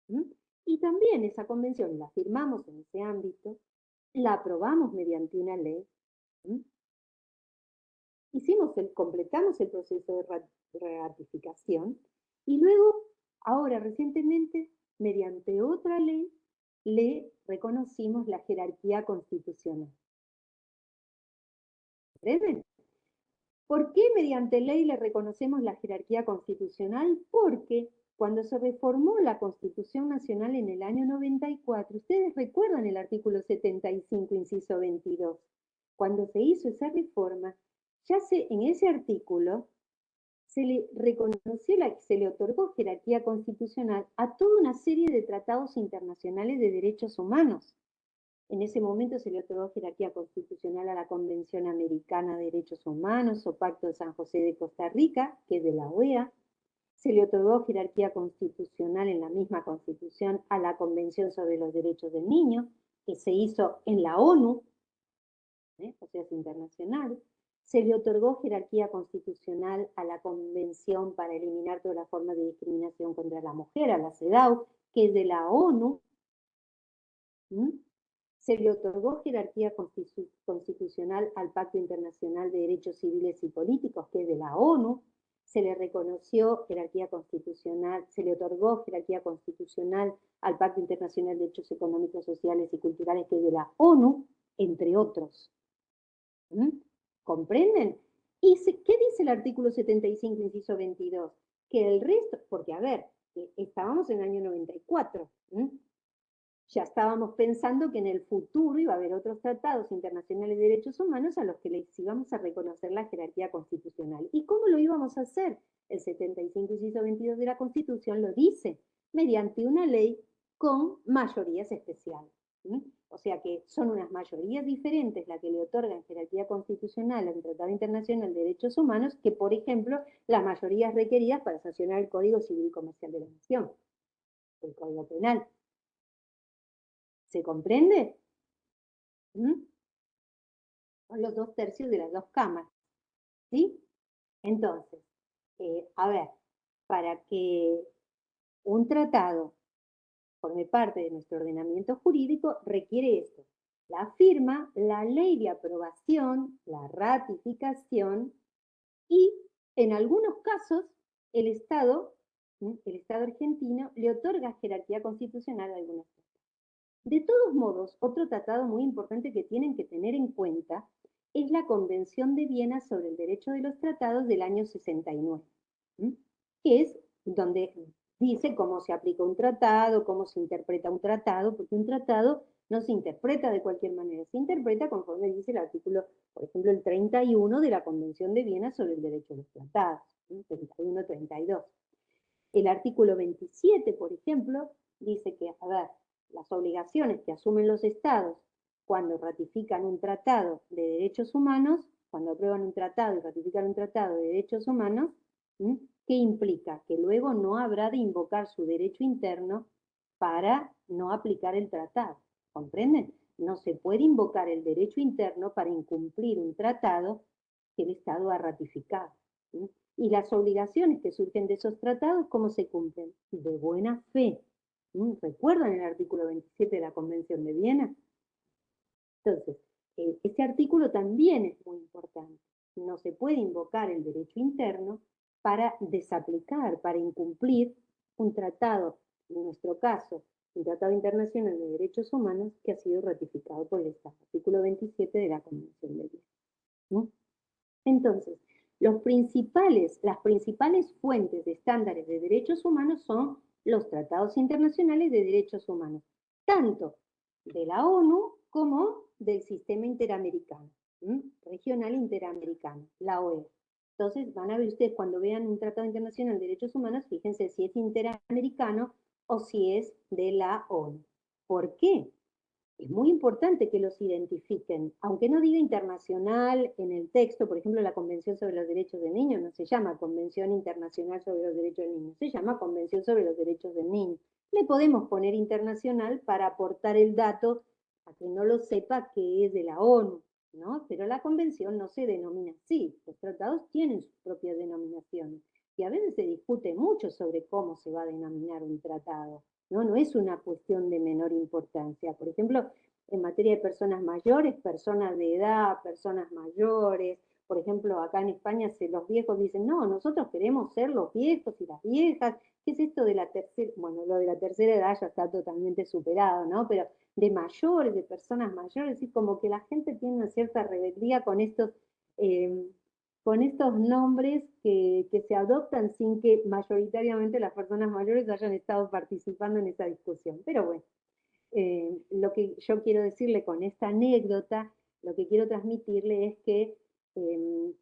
¿Mm? Y también esa convención la firmamos en ese ámbito, la aprobamos mediante una ley, completamos el proceso de ratificación y luego, ahora recientemente, mediante otra ley, le reconocimos la jerarquía constitucional. ¿Comprenden? ¿Por qué mediante ley le reconocemos la jerarquía constitucional? Porque cuando se reformó la Constitución Nacional en el año 94, ustedes recuerdan el artículo 75, inciso 22. Cuando se hizo esa reforma, en ese artículo se le reconoció, se le otorgó jerarquía constitucional a toda una serie de tratados internacionales de derechos humanos. En ese momento se le otorgó jerarquía constitucional a la Convención Americana de Derechos Humanos o Pacto de San José de Costa Rica, que es de la OEA. Se le otorgó jerarquía constitucional en la misma Constitución a la Convención sobre los Derechos del Niño, que se hizo en la ONU, o sea, es internacional. Se le otorgó jerarquía constitucional a la Convención para eliminar todas las formas de discriminación contra la mujer, a la CEDAW, que es de la ONU. Se le otorgó jerarquía constitucional al Pacto Internacional de Derechos Civiles y Políticos, que es de la ONU. Se le reconoció jerarquía constitucional, se le otorgó jerarquía constitucional al Pacto Internacional de Derechos Económicos, Sociales y Culturales, que es de la ONU, entre otros. ¿Comprenden? ¿Y qué dice el artículo 75, inciso 22? Que el resto, porque a ver, estábamos en el año 94, ya estábamos pensando que en el futuro iba a haber otros tratados internacionales de derechos humanos a los que les íbamos a reconocer la jerarquía constitucional. ¿Y cómo lo íbamos a hacer? El 75, inciso 22 de la Constitución lo dice, mediante una ley con mayorías especiales. O sea que son unas mayorías diferentes las que le otorgan jerarquía constitucional al Tratado Internacional de Derechos Humanos que, por ejemplo, las mayorías requeridas para sancionar el Código Civil y Comercial de la Nación. el Código Penal. ¿Se comprende? ¿Mm? Son los 2/3 de las dos cámaras, ¿sí? Entonces, a ver, para que un tratado forme parte de nuestro ordenamiento jurídico, requiere esto: la firma, la ley de aprobación, la ratificación y, en algunos casos, el Estado, el Estado argentino, le otorga jerarquía constitucional a algunos tratados. De todos modos, otro tratado muy importante que tienen que tener en cuenta es la Convención de Viena sobre el Derecho de los Tratados del año 69, que es donde dice cómo se aplica un tratado, cómo se interpreta un tratado, porque un tratado no se interpreta de cualquier manera, se interpreta conforme dice el artículo, por ejemplo, el 31 de la Convención de Viena sobre el Derecho de los Tratados, 31-32. El artículo 27, por ejemplo, dice que, a ver, las obligaciones que asumen los estados cuando ratifican un tratado de derechos humanos, cuando aprueban un tratado y ratifican un tratado de derechos humanos, ¿qué implica? Que luego no habrá de invocar su derecho interno para no aplicar el tratado. ¿Comprenden? No se puede invocar el derecho interno para incumplir un tratado que el Estado ha ratificado. ¿Sí? Y las obligaciones que surgen de esos tratados, ¿cómo se cumplen? De buena fe. ¿Recuerdan el artículo 27 de la Convención de Viena? Entonces, este artículo también es muy importante. No se puede invocar el derecho interno para desaplicar, para incumplir un tratado, en nuestro caso, un tratado internacional de derechos humanos que ha sido ratificado por el Estado. Artículo 27 de la Convención de Viena. ¿No? Entonces, las principales fuentes de estándares de derechos humanos son los tratados internacionales de derechos humanos, tanto de la ONU como del sistema interamericano, regional interamericano, la OEA. Entonces, van a ver ustedes cuando vean un tratado internacional de derechos humanos, fíjense si es interamericano o si es de la ONU. ¿Por qué? Es muy importante que los identifiquen, aunque no diga internacional en el texto. Por ejemplo, la Convención sobre los Derechos del Niño no se llama Convención Internacional sobre los Derechos del Niño, se llama Convención sobre los Derechos del Niño. Le podemos poner internacional para aportar el dato a quien no lo sepa que es de la ONU, ¿no? Pero la convención no se denomina así, los tratados tienen sus propias denominaciones y a veces se discute mucho sobre cómo se va a denominar un tratado. ¿No? No es una cuestión de menor importancia. Por ejemplo, en materia de personas mayores, personas de edad, personas mayores, por ejemplo, acá en España los viejos dicen, no, nosotros queremos ser los viejos y las viejas. ¿Qué es esto de la tercera? Bueno, lo de la tercera edad ya está totalmente superado, ¿no? Pero de mayores, de personas mayores, y como que la gente tiene una cierta rebeldía eh, con estos nombres que se adoptan sin que mayoritariamente las personas mayores hayan estado participando en esa discusión. Pero bueno, lo que yo quiero decirle con esta anécdota, lo que quiero transmitirle es que eh,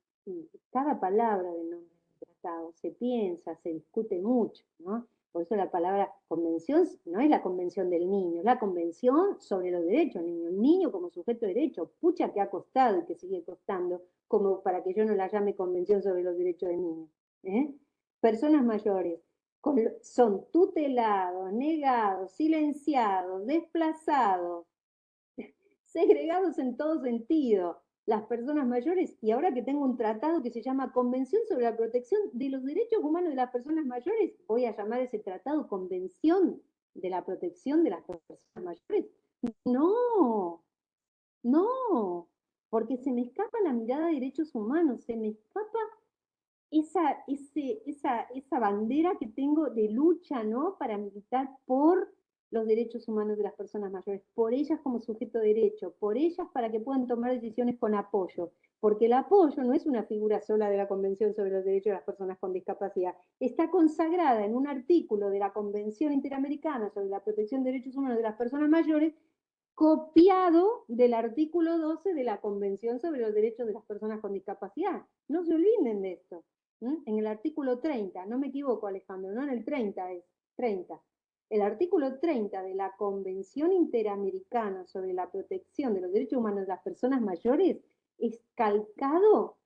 cada palabra del nombre del tratado se piensa, se discute mucho, ¿no? Por eso la palabra convención no es la convención del niño, es la convención sobre los derechos del niño. El niño como sujeto de derecho, pucha que ha costado y que sigue costando, como para que yo no la llame convención sobre los derechos del niño. ¿Eh? Personas mayores son tutelados, negados, silenciados, desplazados, segregados en todo sentido, las personas mayores, y ahora que tengo un tratado que se llama Convención sobre la Protección de los Derechos Humanos de las Personas Mayores, voy a llamar ese tratado Convención de la Protección de las Personas Mayores. No, no, porque se me escapa la mirada de derechos humanos, se me escapa esa bandera que tengo de lucha, ¿no? Para militar por los derechos humanos de las personas mayores, por ellas como sujeto de derecho, por ellas para que puedan tomar decisiones con apoyo, porque el apoyo no es una figura sola de la Convención sobre los Derechos de las Personas con Discapacidad, está consagrada en un artículo de la Convención Interamericana sobre la Protección de Derechos Humanos de las Personas Mayores, copiado del artículo 12 de la Convención sobre los Derechos de las Personas con Discapacidad. No se olviden de esto. En el artículo 30, no me equivoco, Alejandro, no en el 30 es 30. El artículo 30 de la Convención Interamericana sobre la Protección de los Derechos Humanos de las Personas Mayores es calcado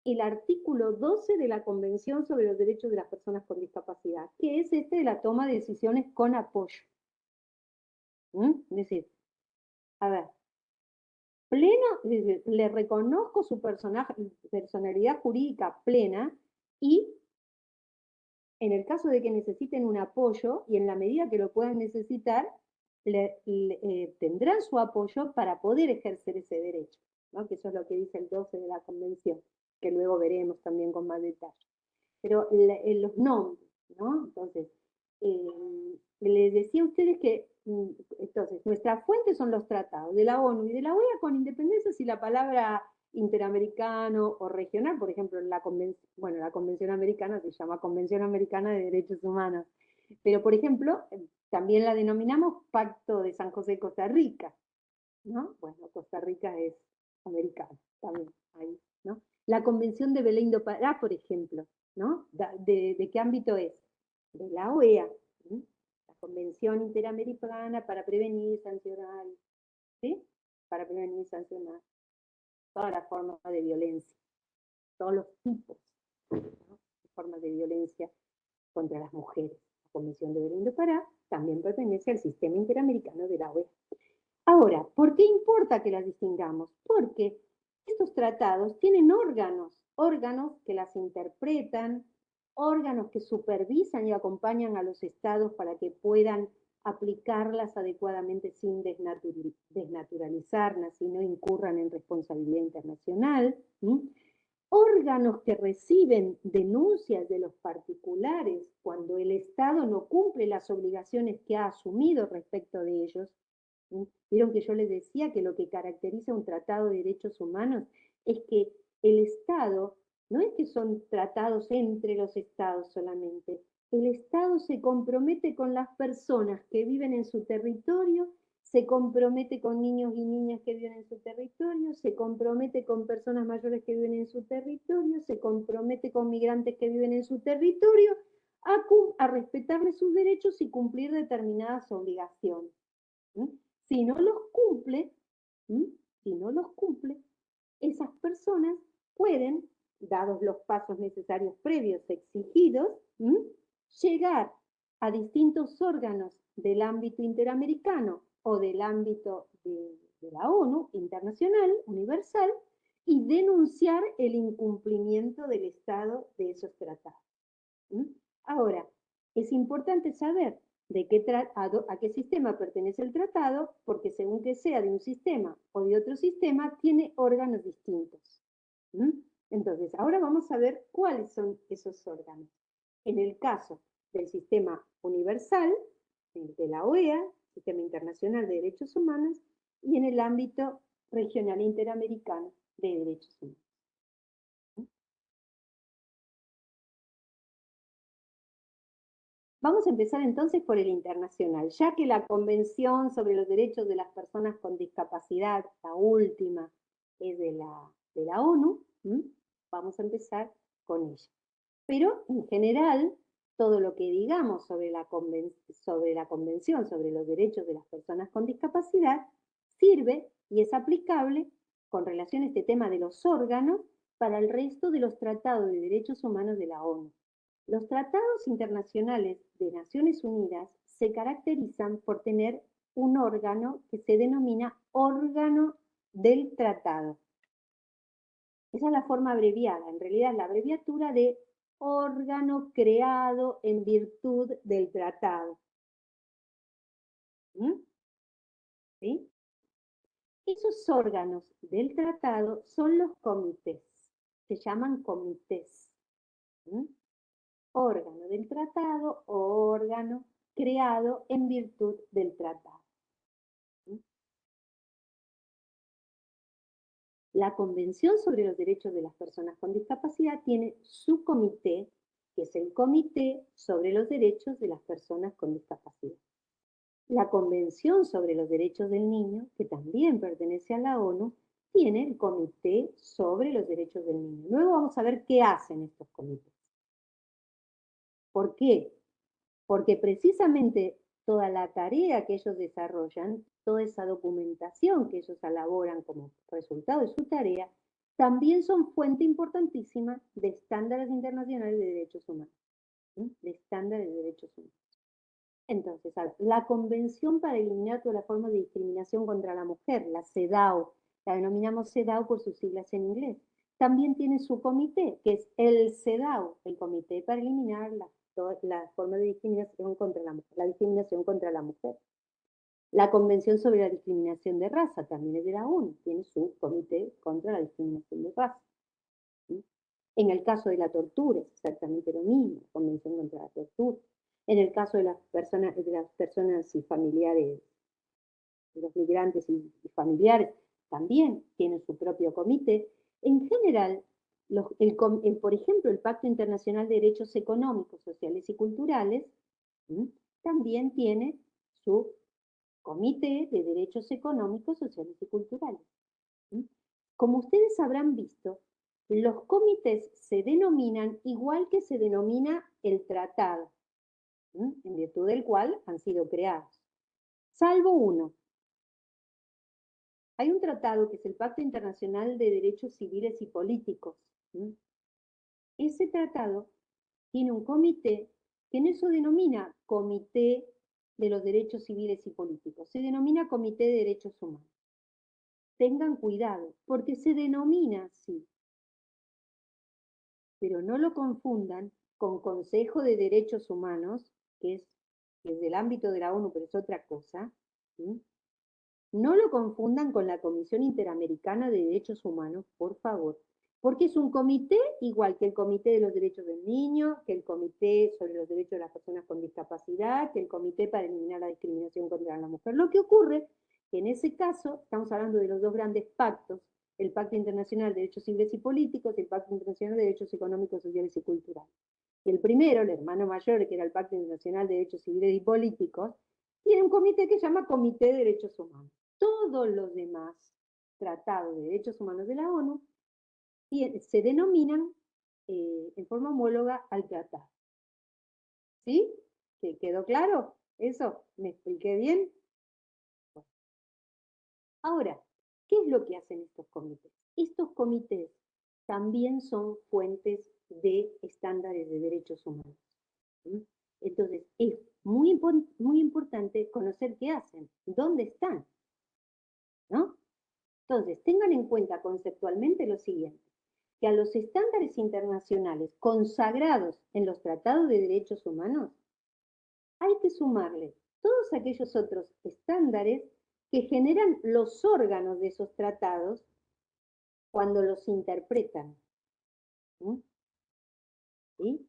el artículo 12 de la Convención sobre los Derechos de las Personas con Discapacidad, que es este de la toma de decisiones con apoyo. Es decir, a ver, le reconozco su personalidad jurídica plena y en el caso de que necesiten un apoyo y en la medida que lo puedan necesitar, tendrán su apoyo para poder ejercer ese derecho, ¿no? Que eso es lo que dice el 12 de la Convención, que luego veremos también con más detalle. Pero los nombres, ¿no? Entonces, les decía a ustedes que, entonces, nuestras fuentes son los tratados de la ONU y de la OEA, con independencia si la palabra interamericano o regional, por ejemplo, en la Convención Americana se llama Convención Americana de Derechos Humanos, pero por ejemplo, también la denominamos Pacto de San José de Costa Rica, ¿no? Bueno, Costa Rica es americana también, ahí, ¿no? La Convención de Belém do Pará, por ejemplo, ¿no? ¿De qué ámbito es? De la OEA, ¿sí? La Convención Interamericana para prevenir y sancionar, ¿sí? Para prevenir y sancionar todas las formas de violencia, todos los tipos, ¿no? de formas de violencia contra las mujeres. La Convención de Belém do Pará también pertenece al sistema interamericano de la OEA. Ahora, ¿por qué importa que las distingamos? Porque estos tratados tienen órganos que las interpretan, órganos que supervisan y acompañan a los estados para que puedan aplicarlas adecuadamente sin desnaturalizarlas y no incurran en responsabilidad internacional. Órganos que reciben denuncias de los particulares cuando el Estado no cumple las obligaciones que ha asumido respecto de ellos. Vieron que yo les decía que lo que caracteriza un tratado de derechos humanos es que el Estado, no es que son tratados entre los Estados solamente, el Estado se compromete con las personas que viven en su territorio, se compromete con niños y niñas que viven en su territorio, se compromete con personas mayores que viven en su territorio, se compromete con migrantes que viven en su territorio, a respetarles sus derechos y cumplir determinadas obligaciones. Si no los cumple, esas personas pueden, dados los pasos necesarios previos exigidos, llegar a distintos órganos del ámbito interamericano o del ámbito de la ONU internacional, universal, y denunciar el incumplimiento del Estado de esos tratados. Ahora, es importante saber a qué sistema pertenece el tratado, porque según que sea de un sistema o de otro sistema, tiene órganos distintos. Entonces, ahora vamos a ver cuáles son esos órganos. En el caso del sistema universal, de la OEA, Sistema Internacional de Derechos Humanos, y en el ámbito regional interamericano de derechos humanos. Vamos a empezar entonces por el internacional, ya que la Convención sobre los Derechos de las Personas con Discapacidad, la última, es de la ONU, vamos a empezar con ella. Pero en general, todo lo que digamos sobre la Convención sobre los Derechos de las Personas con Discapacidad sirve y es aplicable con relación a este tema de los órganos para el resto de los tratados de derechos humanos de la ONU. Los tratados internacionales de Naciones Unidas se caracterizan por tener un órgano que se denomina órgano del tratado. Esa es la forma abreviada, en realidad es la abreviatura de órgano creado en virtud del tratado. ¿Sí? Esos órganos del tratado son los comités, se llaman comités. Órgano del tratado o órgano creado en virtud del tratado. La Convención sobre los Derechos de las Personas con Discapacidad tiene su comité, que es el Comité sobre los Derechos de las Personas con Discapacidad. La Convención sobre los Derechos del Niño, que también pertenece a la ONU, tiene el Comité sobre los Derechos del Niño. Luego vamos a ver qué hacen estos comités. ¿Por qué? Porque precisamente toda la tarea que ellos desarrollan, toda esa documentación que ellos elaboran como resultado de su tarea, también son fuente importantísima de estándares internacionales de derechos humanos. De estándares de derechos humanos. Entonces, a ver, la Convención para eliminar todas las formas de discriminación contra la mujer, la CEDAW, la denominamos CEDAW por sus siglas en inglés, también tiene su comité, que es el CEDAW, el Comité para eliminar todas las formas de discriminación contra la mujer, la discriminación contra la mujer. La Convención sobre la discriminación de raza también es de la ONU, tiene su comité contra la discriminación de raza. ¿Sí? En el caso de la tortura es exactamente lo mismo, la Convención contra la tortura. En el caso de las personas y familiares, de los migrantes y familiares, también tienen su propio comité. En general, por ejemplo, el Pacto Internacional de Derechos Económicos, Sociales y Culturales, también tiene su Comité de Derechos Económicos, Sociales y Culturales. Como ustedes habrán visto, los comités se denominan igual que se denomina el tratado, en virtud del cual han sido creados. Salvo uno. Hay un tratado que es el Pacto Internacional de Derechos Civiles y Políticos. Ese tratado tiene un comité que no se denomina Comité de los Derechos Civiles y Políticos, se denomina Comité de Derechos Humanos. Tengan cuidado, porque se denomina así, pero no lo confundan con Consejo de Derechos Humanos, que es del ámbito de la ONU, pero es otra cosa. ¿Sí? No lo confundan con la Comisión Interamericana de Derechos Humanos, por favor, porque es un comité igual que el Comité de los Derechos del Niño, que el Comité sobre los Derechos de las Personas con Discapacidad, que el Comité para eliminar la discriminación contra la mujer. Lo que ocurre que en ese caso, estamos hablando de los dos grandes pactos, el Pacto Internacional de Derechos Civiles y Políticos y el Pacto Internacional de Derechos Económicos, Sociales y Culturales. El primero, el hermano mayor, que era el Pacto Internacional de Derechos Civiles y Políticos, tiene un comité que se llama Comité de Derechos Humanos. Todos los demás tratados de derechos humanos de la ONU se denominan en forma homóloga al tratado. ¿Sí? ¿Quedó claro? ¿Eso? ¿Me expliqué bien? Bueno. Ahora, ¿qué es lo que hacen estos comités? Estos comités también son fuentes de estándares de derechos humanos. ¿Sí? Entonces, es muy importante conocer qué hacen, dónde están, ¿no? Entonces, tengan en cuenta conceptualmente lo siguiente, que a los estándares internacionales consagrados en los tratados de derechos humanos, hay que sumarle todos aquellos otros estándares que generan los órganos de esos tratados cuando los interpretan. ¿Sí?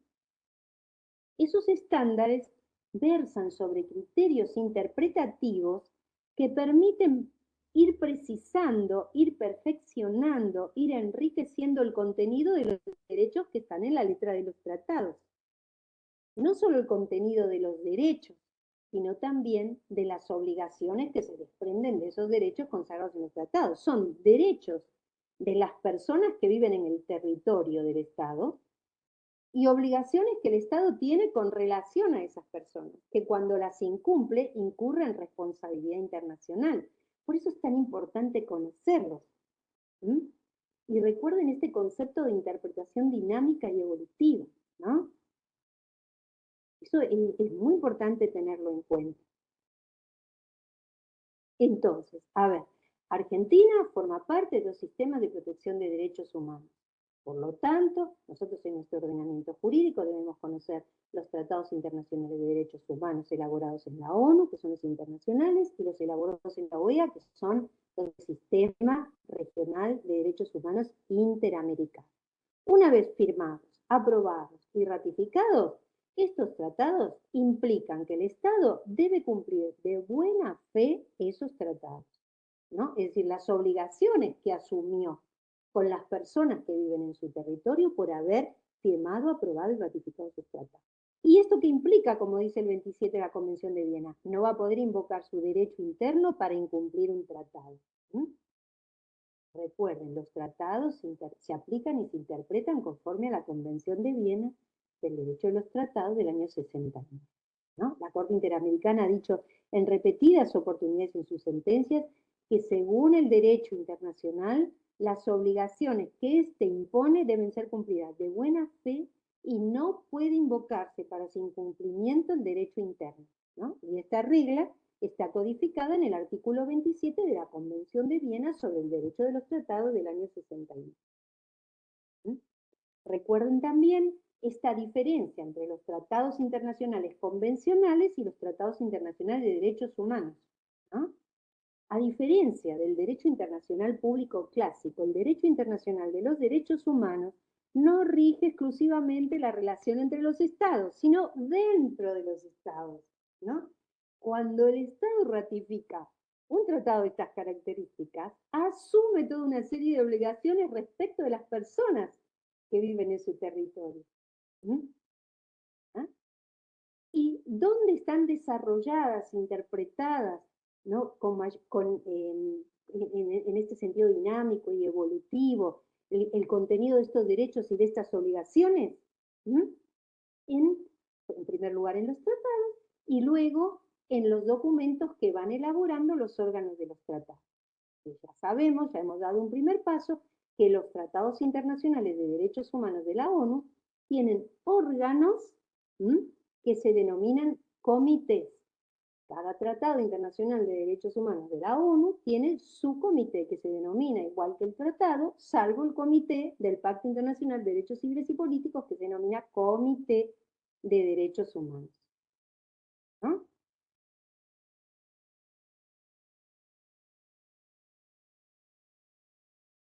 Esos estándares versan sobre criterios interpretativos que permiten ir precisando, ir perfeccionando, ir enriqueciendo el contenido de los derechos que están en la letra de los tratados. No solo el contenido de los derechos, sino también de las obligaciones que se desprenden de esos derechos consagrados en los tratados. Son derechos de las personas que viven en el territorio del Estado y obligaciones que el Estado tiene con relación a esas personas, que cuando las incumple, incurre en responsabilidad internacional. Por eso es tan importante conocerlos. Y recuerden este concepto de interpretación dinámica y evolutiva, ¿no? Eso es muy importante tenerlo en cuenta. Entonces, a ver, Argentina forma parte de los sistemas de protección de derechos humanos. Por lo tanto, nosotros en nuestro ordenamiento jurídico debemos conocer los tratados internacionales de derechos humanos elaborados en la ONU, que son los internacionales, y los elaborados en la OEA, que son los del Sistema Regional de Derechos Humanos Interamericano. Una vez firmados, aprobados y ratificados, estos tratados implican que el Estado debe cumplir de buena fe esos tratados, ¿no? Es decir, las obligaciones que asumió con las personas que viven en su territorio por haber firmado, aprobado y ratificado sus tratados. ¿Y esto qué implica, como dice el 27 de la Convención de Viena? No va a poder invocar su derecho interno para incumplir un tratado. Recuerden, los tratados se aplican y se interpretan conforme a la Convención de Viena del Derecho de los Tratados del año 69. ¿No? La Corte Interamericana ha dicho en repetidas oportunidades en sus sentencias que según el derecho internacional, Las obligaciones que éste impone deben ser cumplidas de buena fe y no puede invocarse para su incumplimiento el derecho interno, ¿no? Y esta regla está codificada en el artículo 27 de la Convención de Viena sobre el Derecho de los Tratados del año 61. ¿Mm? Recuerden también esta diferencia entre los tratados internacionales convencionales y los tratados internacionales de derechos humanos, ¿no? A diferencia del derecho internacional público clásico, el derecho internacional de los derechos humanos no rige exclusivamente la relación entre los estados, sino dentro de los estados, ¿no? Cuando el Estado ratifica un tratado de estas características, asume toda una serie de obligaciones respecto de las personas que viven en su territorio. ¿Ah? ¿Y dónde están desarrolladas, interpretadas, ¿no? En este sentido dinámico y evolutivo, el contenido de estos derechos y de estas obligaciones? En primer lugar en los tratados y luego en los documentos que van elaborando los órganos de los tratados. Y ya sabemos, ya hemos dado un primer paso, que los tratados internacionales de derechos humanos de la ONU tienen órganos que se denominan comités. Cada tratado internacional de derechos humanos de la ONU tiene su comité, que se denomina igual que el tratado, salvo el comité del Pacto Internacional de Derechos Civiles y Políticos, que se denomina Comité de Derechos Humanos. ¿No?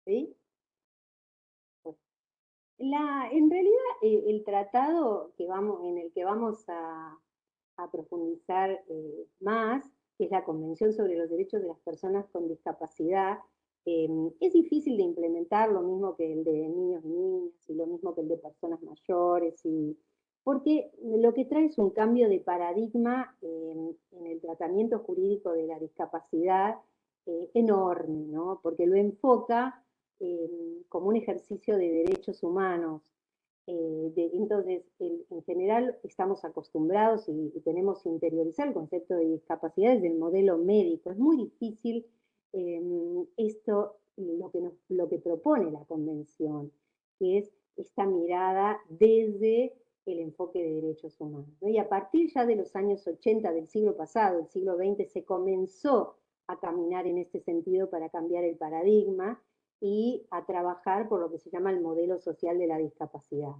¿Sí? Pues, en realidad, el tratado en el que vamos a profundizar más, que es la Convención sobre los Derechos de las Personas con Discapacidad, es difícil de implementar, lo mismo que el de niños y niñas, y lo mismo que el de personas mayores, porque lo que trae es un cambio de paradigma en el tratamiento jurídico de la discapacidad enorme, ¿no? Porque lo enfoca como un ejercicio de derechos humanos. Entonces, en general estamos acostumbrados y tenemos interiorizado el concepto de discapacidad desde el modelo médico. Es muy difícil esto, lo que propone la Convención, que es esta mirada desde el enfoque de derechos humanos, ¿no? Y a partir ya de los años 80 del siglo pasado, el siglo XX, se comenzó a caminar en este sentido para cambiar el paradigma y a trabajar por lo que se llama el modelo social de la discapacidad.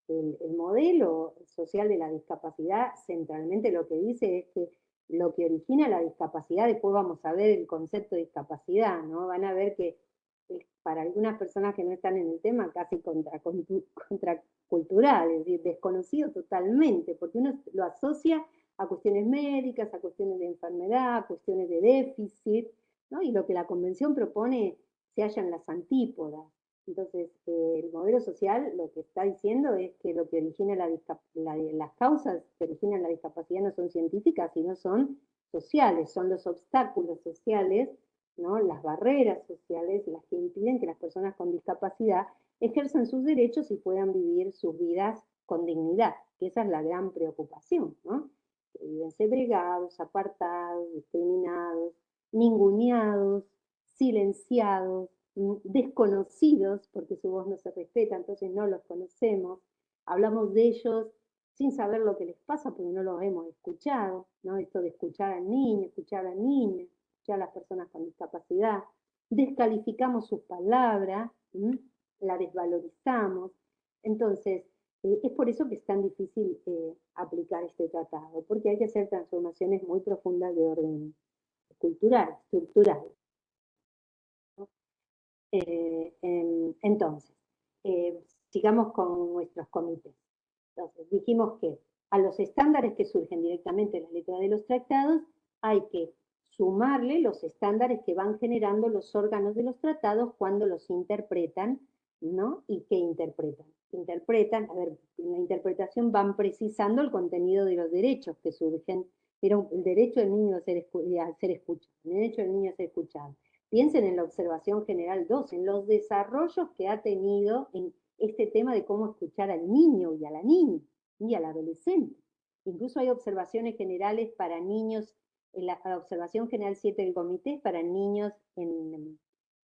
El modelo social de la discapacidad centralmente lo que dice es que lo que origina la discapacidad, después vamos a ver el concepto de discapacidad, ¿no? Van a ver que para algunas personas que no están en el tema casi contracultural, es decir, desconocido totalmente, porque uno lo asocia a cuestiones médicas, a cuestiones de enfermedad, a cuestiones de déficit, ¿no? Y lo que la Convención propone se hallan las antípodas. Entonces, el modelo social lo que está diciendo es que lo que origina las causas que originan la discapacidad no son científicas, sino son sociales, son los obstáculos sociales, ¿no? Las barreras sociales, las que impiden que las personas con discapacidad ejerzan sus derechos y puedan vivir sus vidas con dignidad, que esa es la gran preocupación, ¿no? Que viven segregados, apartados, discriminados, ninguneados, silenciados, desconocidos, porque su voz no se respeta, entonces no los conocemos, hablamos de ellos sin saber lo que les pasa porque no los hemos escuchado, ¿no? Esto de escuchar al niño, escuchar a la niña, escuchar a las personas con discapacidad, descalificamos sus palabras, la desvalorizamos, entonces es por eso que es tan difícil aplicar este tratado, porque hay que hacer transformaciones muy profundas de orden cultural, estructural. Entonces, sigamos con nuestros comités. Entonces, dijimos que a los estándares que surgen directamente en la letra de los tratados hay que sumarle los estándares que van generando los órganos de los tratados cuando los interpretan, ¿no? ¿Y qué interpretan? Interpretan, a ver, en la interpretación van precisando el contenido de los derechos que surgen. Pero el derecho del niño a ser escuchado, el derecho del niño a ser escuchado. Piensen en la observación general 2, en los desarrollos que ha tenido en este tema de cómo escuchar al niño y a la niña y al adolescente. Incluso hay observaciones generales para niños, en la observación general 7 del comité es para niños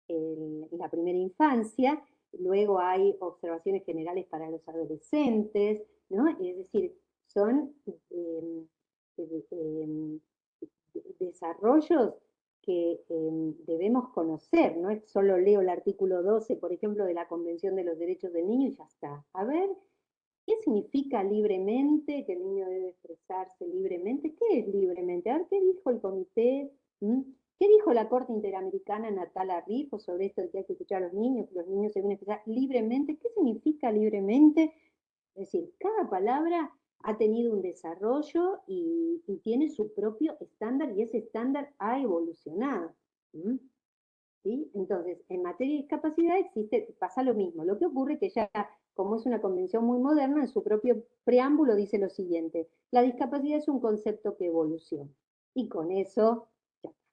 la primera infancia, luego hay observaciones generales para los adolescentes, ¿no? Es decir, son desarrollos que debemos conocer, no es solo leo el artículo 12, por ejemplo, de la Convención de los Derechos del Niño y ya está. A ver, ¿qué significa libremente? Que el niño debe expresarse libremente. ¿Qué es libremente? A ver, ¿qué dijo el comité? ¿Qué dijo la Corte Interamericana Natala Rifo sobre esto de que hay que escuchar a los niños, que los niños se deben expresar libremente? ¿Qué significa libremente? Es decir, cada palabra ha tenido un desarrollo y tiene su propio estándar y ese estándar ha evolucionado. ¿Sí? Entonces, en materia de discapacidad pasa lo mismo. Lo que ocurre que ya, como es una convención muy moderna, en su propio preámbulo dice lo siguiente: la discapacidad es un concepto que evoluciona. Y con eso, ya está.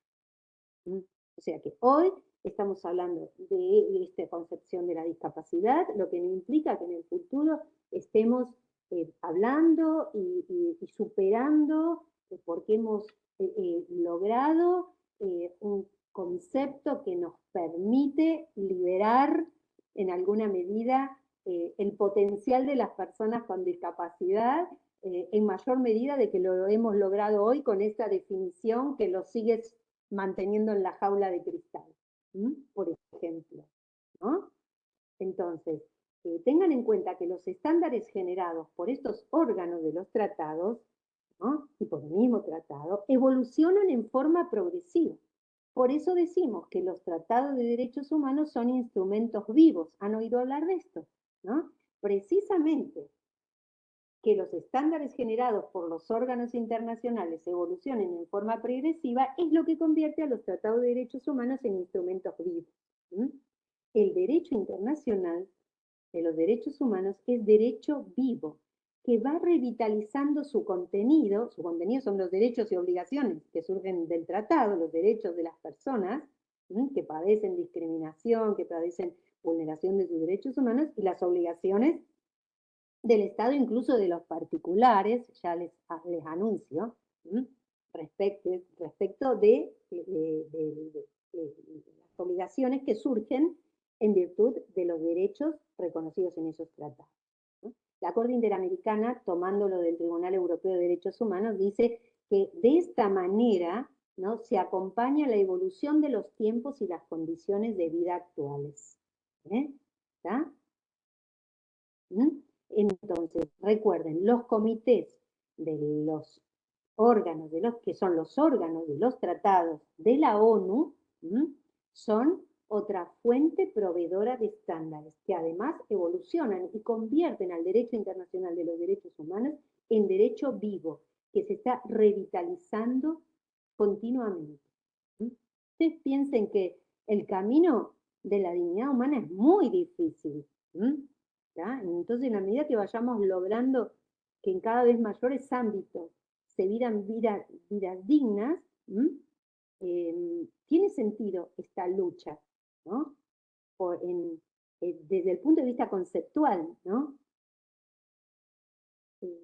O sea que hoy estamos hablando de esta concepción de la discapacidad, lo que no implica que en el futuro estemos hablando y superando porque hemos logrado un concepto que nos permite liberar en alguna medida el potencial de las personas con discapacidad en mayor medida de que lo hemos logrado hoy con esta definición que lo sigue manteniendo en la jaula de cristal, por ejemplo, ¿no? Entonces, tengan en cuenta que los estándares generados por estos órganos de los tratados, ¿no? Y por el mismo tratado, evolucionan en forma progresiva. Por eso decimos que los tratados de derechos humanos son instrumentos vivos. ¿Han oído hablar de esto? ¿No? Precisamente que los estándares generados por los órganos internacionales evolucionen en forma progresiva es lo que convierte a los tratados de derechos humanos en instrumentos vivos. El derecho internacional de los derechos humanos es derecho vivo, que va revitalizando su contenido son los derechos y obligaciones que surgen del tratado, los derechos de las personas que padecen discriminación, que padecen vulneración de sus derechos humanos, y las obligaciones del Estado, incluso de los particulares, ya les anuncio, respecto de las obligaciones que surgen en virtud de los derechos reconocidos en esos tratados. La Corte Interamericana, tomándolo del Tribunal Europeo de Derechos Humanos, dice que de esta manera, ¿no?, se acompaña la evolución de los tiempos y las condiciones de vida actuales. ¿Está? Entonces, recuerden, los comités de los órganos, que son los órganos de los tratados de la ONU, son otra fuente proveedora de estándares que además evolucionan y convierten al derecho internacional de los derechos humanos en derecho vivo, que se está revitalizando continuamente. Ustedes piensen que el camino de la dignidad humana es muy difícil. ¿Ya? Entonces, en la medida que vayamos logrando que en cada vez mayores ámbitos se vivan vidas dignas, tiene sentido esta lucha, ¿no? Desde el punto de vista conceptual, ¿no?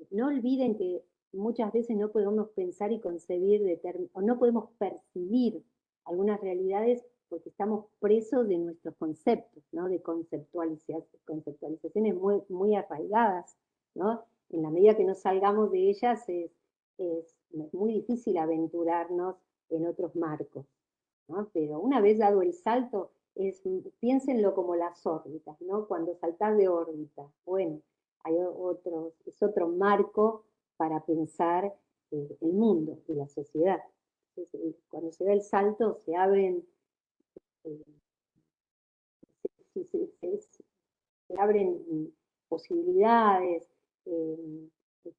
No olviden que muchas veces no podemos pensar y concebir o no podemos percibir algunas realidades porque estamos presos de nuestros conceptos, ¿no? De conceptualizaciones muy, muy arraigadas, ¿no? En la medida que no salgamos de ellas es muy difícil aventurarnos en otros marcos, ¿no? Pero una vez dado el salto, piénsenlo como las órbitas, ¿no? Cuando saltás de órbita, bueno, es otro marco para pensar el mundo y la sociedad. Entonces, cuando se da el salto, se abren posibilidades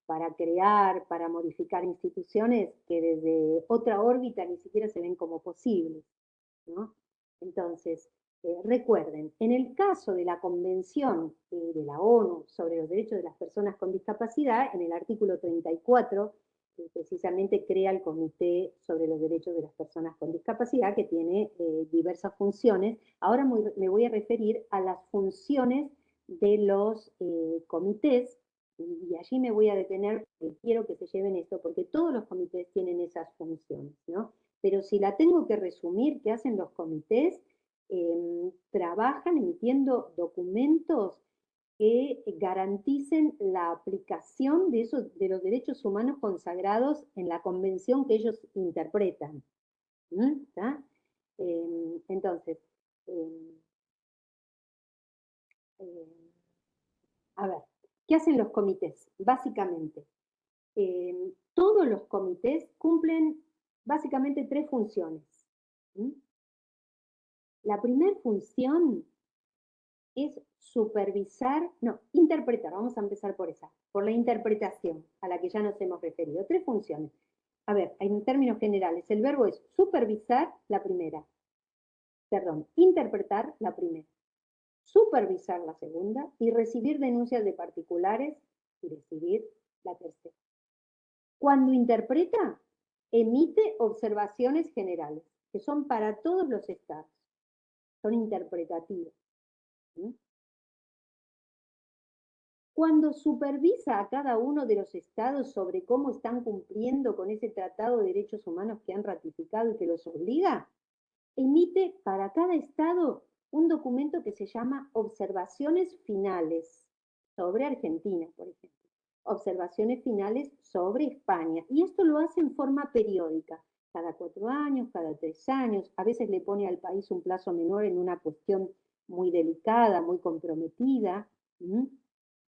para crear, para modificar instituciones que desde otra órbita ni siquiera se ven como posibles, ¿no? Entonces, recuerden, en el caso de la Convención de la ONU sobre los derechos de las personas con discapacidad, en el artículo 34, precisamente crea el Comité sobre los Derechos de las Personas con Discapacidad, que tiene diversas funciones. Ahora me voy a referir a las funciones de los comités, y allí me voy a detener, porque quiero que se lleven esto, porque todos los comités tienen esas funciones, ¿no? Pero si la tengo que resumir, ¿qué hacen los comités? trabajan emitiendo documentos que garanticen la aplicación de los derechos humanos consagrados en la convención que ellos interpretan. ¿Está? Entonces, a ver, ¿qué hacen los comités? Básicamente, todos los comités cumplen básicamente 3 funciones. La primera función es interpretar, vamos a empezar por esa, por la interpretación, a la que ya nos hemos referido. 3 funciones. A ver, en términos generales, el verbo es supervisar la primera, interpretar la primera, supervisar la segunda y recibir denuncias de particulares y recibir la tercera. Cuando interpreta, emite observaciones generales, que son para todos los estados, son interpretativas. Cuando supervisa a cada uno de los estados sobre cómo están cumpliendo con ese Tratado de Derechos Humanos que han ratificado y que los obliga, emite para cada estado un documento que se llama Observaciones Finales sobre Argentina, por ejemplo. Observaciones finales sobre España. Y esto lo hace en forma periódica, cada 4 años, cada 3 años. A veces le pone al país un plazo menor en una cuestión muy delicada, muy comprometida,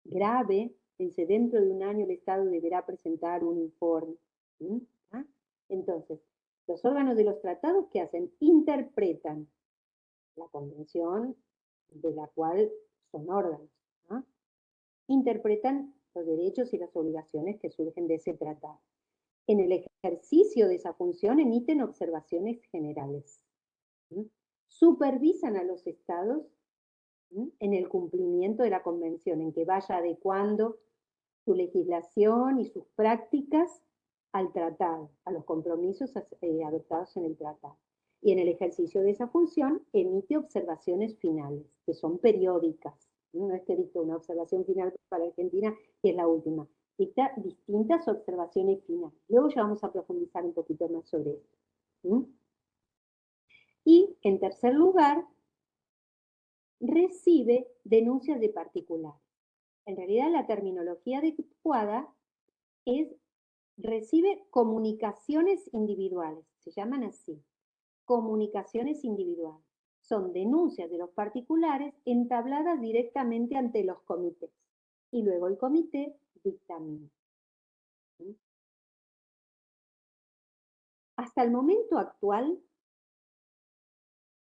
grave. Dice, dentro de un año el Estado deberá presentar un informe. Entonces, los órganos de los tratados, ¿qué hacen? Interpretan la convención de la cual son órganos. Interpretan los derechos y las obligaciones que surgen de ese tratado. En el ejercicio de esa función emiten observaciones generales. Supervisan a los estados en el cumplimiento de la convención, en que vaya adecuando su legislación y sus prácticas al tratado, a los compromisos adoptados en el tratado. Y en el ejercicio de esa función emite observaciones finales, que son periódicas. No es que dicta una observación final para Argentina, que es la última. Dicta distintas observaciones finales. Luego ya vamos a profundizar un poquito más sobre esto. Y, en tercer lugar, recibe denuncias de particulares. En realidad, la terminología adecuada es recibe comunicaciones individuales, se llaman así, comunicaciones individuales. Son denuncias de los particulares entabladas directamente ante los comités. Y luego el comité dictamina. Hasta el momento actual,